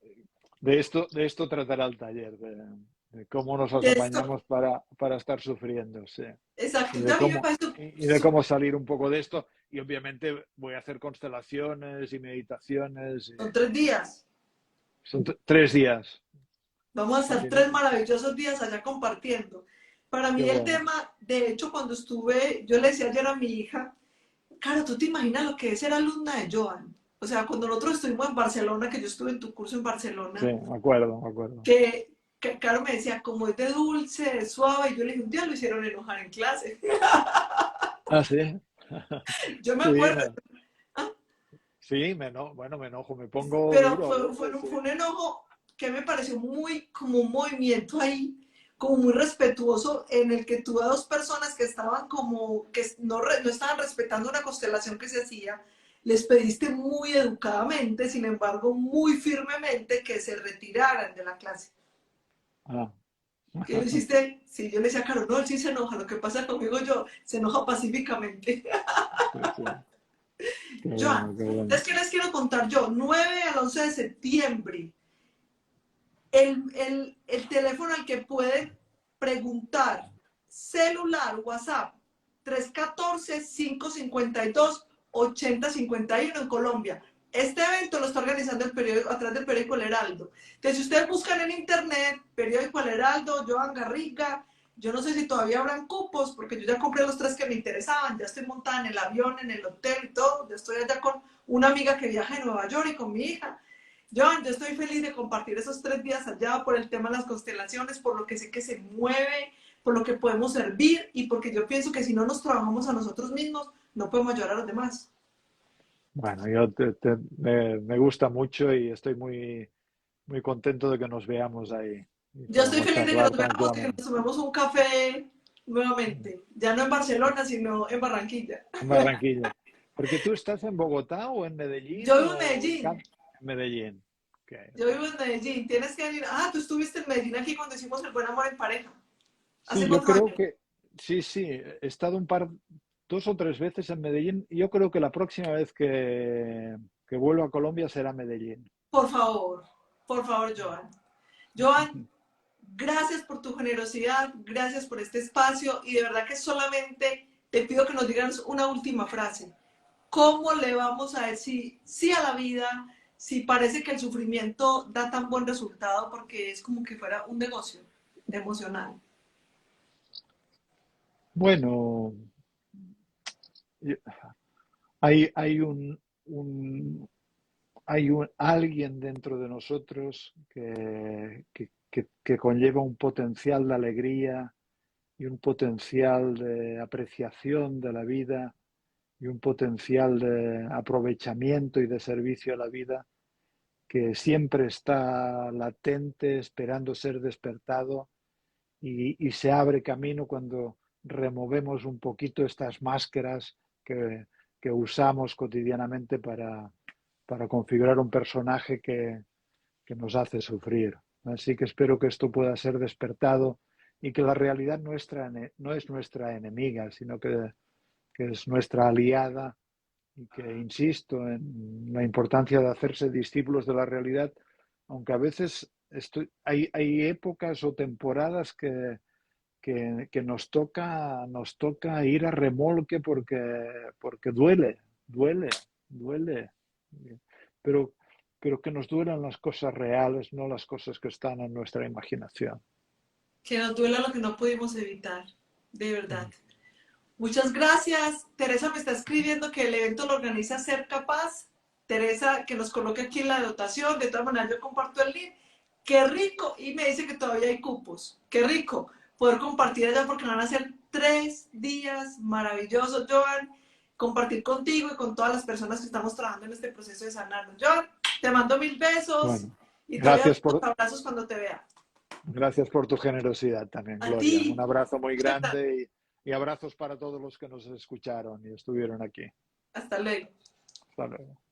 de esto tratará el taller, de cómo nos de esto, apañamos para estar sufriendo, sí. exacto, Y entonces de a mí me cómo, parece, y de cómo salir un poco de esto. Y obviamente voy a hacer constelaciones y meditaciones. son 3 días, Son 3 días. vamos a estar Imagino. 3 maravillosos días allá compartiendo. Para Qué mí el bueno. tema, de hecho, cuando estuve, yo le decía ayer a mi hija, claro, tú te imaginas lo que es ser alumna de Joan. O sea, cuando nosotros estuvimos en Barcelona, que yo estuve en tu curso en Sí, Barcelona, me acuerdo, me acuerdo. que Caro me decía, como es de dulce, de suave, y yo le dije, un día lo hicieron enojar en clase. Ah, sí. Yo me Sí, acuerdo, ¿ah? sí, bueno, me enojo, me pongo Pero duro a veces, fue sí. un enojo que me pareció muy como un movimiento ahí, como muy respetuoso, en el que tuve a dos personas que estaban como, que no estaban respetando una constelación que se hacía, les pediste muy educadamente, sin embargo, muy firmemente que se retiraran de la clase. Ah. ¿Qué lo hiciste? Sí, yo le decía a Caro, no, él sí se enoja, lo que pasa conmigo yo, se enoja pacíficamente. Sí, sí. Qué Joan, bueno, qué bueno. entonces, ¿qué les quiero contar yo? 9 al 11 de septiembre, el teléfono al que pueden preguntar, celular, WhatsApp, 314-552-8051 en Colombia. Este evento lo está organizando el periódico, a través del periódico El Heraldo. Entonces, si ustedes buscan en internet, periódico El Heraldo, Joan Garriga, yo no sé si todavía habrán cupos, porque yo ya compré los 3 que me interesaban, ya estoy montada en el avión, en el hotel y todo, ya estoy allá con una amiga que viaja a Nueva York y con mi hija. Yo estoy feliz de compartir esos 3 días allá por el tema de las constelaciones, por lo que sé que se mueve, por lo que podemos servir y porque yo pienso que si no nos trabajamos a nosotros mismos, no podemos ayudar a los demás. Bueno, me gusta mucho y estoy muy contento de que nos veamos ahí y Yo estoy podamos feliz de que charlar nos veamos y que tranquilamente. nos tomemos un café nuevamente, ya no en Barcelona, sino en Barranquilla. En Barranquilla. Porque tú estás en Bogotá o en Yo Medellín vivo en o en Medellín, En Medellín. Ok, yo ok. vivo en Medellín, tienes que venir. Ah, tú estuviste en Medellín aquí cuando hicimos el buen amor en pareja. Sí, ¿Hace yo cuántos creo años? que sí, sí. He estado 2 o 3 veces en Medellín y yo creo que la próxima vez que vuelva a Colombia será Medellín. Por favor, Joan. Joan, gracias por tu generosidad, gracias por este espacio y de verdad que solamente te pido que nos digas una última frase. ¿Cómo le vamos a decir sí a la vida si parece que el sufrimiento da tan buen resultado porque es como que fuera un negocio emocional? Bueno, yo- hay un alguien dentro de nosotros que conlleva un potencial de alegría y un potencial de apreciación de la vida y un potencial de aprovechamiento y de servicio a la vida que siempre está latente, esperando ser despertado y se abre camino cuando removemos un poquito estas máscaras que usamos cotidianamente para configurar un personaje que nos hace sufrir. Así que espero que esto pueda ser despertado y que la realidad nuestra no es nuestra enemiga, sino que es nuestra aliada y que insisto en la importancia de hacerse discípulos de la realidad, aunque a veces hay épocas o temporadas que nos toca ir a remolque porque duele, duele. Pero, pero que nos duelan las cosas reales, no las cosas que están en nuestra imaginación. Que nos duela lo que no pudimos evitar, de verdad. Mm. Muchas gracias. Teresa me está escribiendo que el evento lo organiza Ser Capaz. Teresa, que nos coloque aquí en la dotación. De todas maneras, yo comparto el link. Qué rico. Y me dice que todavía hay cupos. Qué rico poder compartir allá porque van a ser 3 días maravillosos, Joan. Compartir contigo y con todas las personas que estamos trabajando en este proceso de sanarnos. Joan, te mando 1000 besos Bueno, y te voy a dar gracias unos por, abrazos cuando te vea. gracias por tu generosidad también, A ti. Gloria. Un abrazo muy Muchas gracias. grande y abrazos para todos los que nos escucharon y estuvieron aquí. Hasta luego. Hasta luego.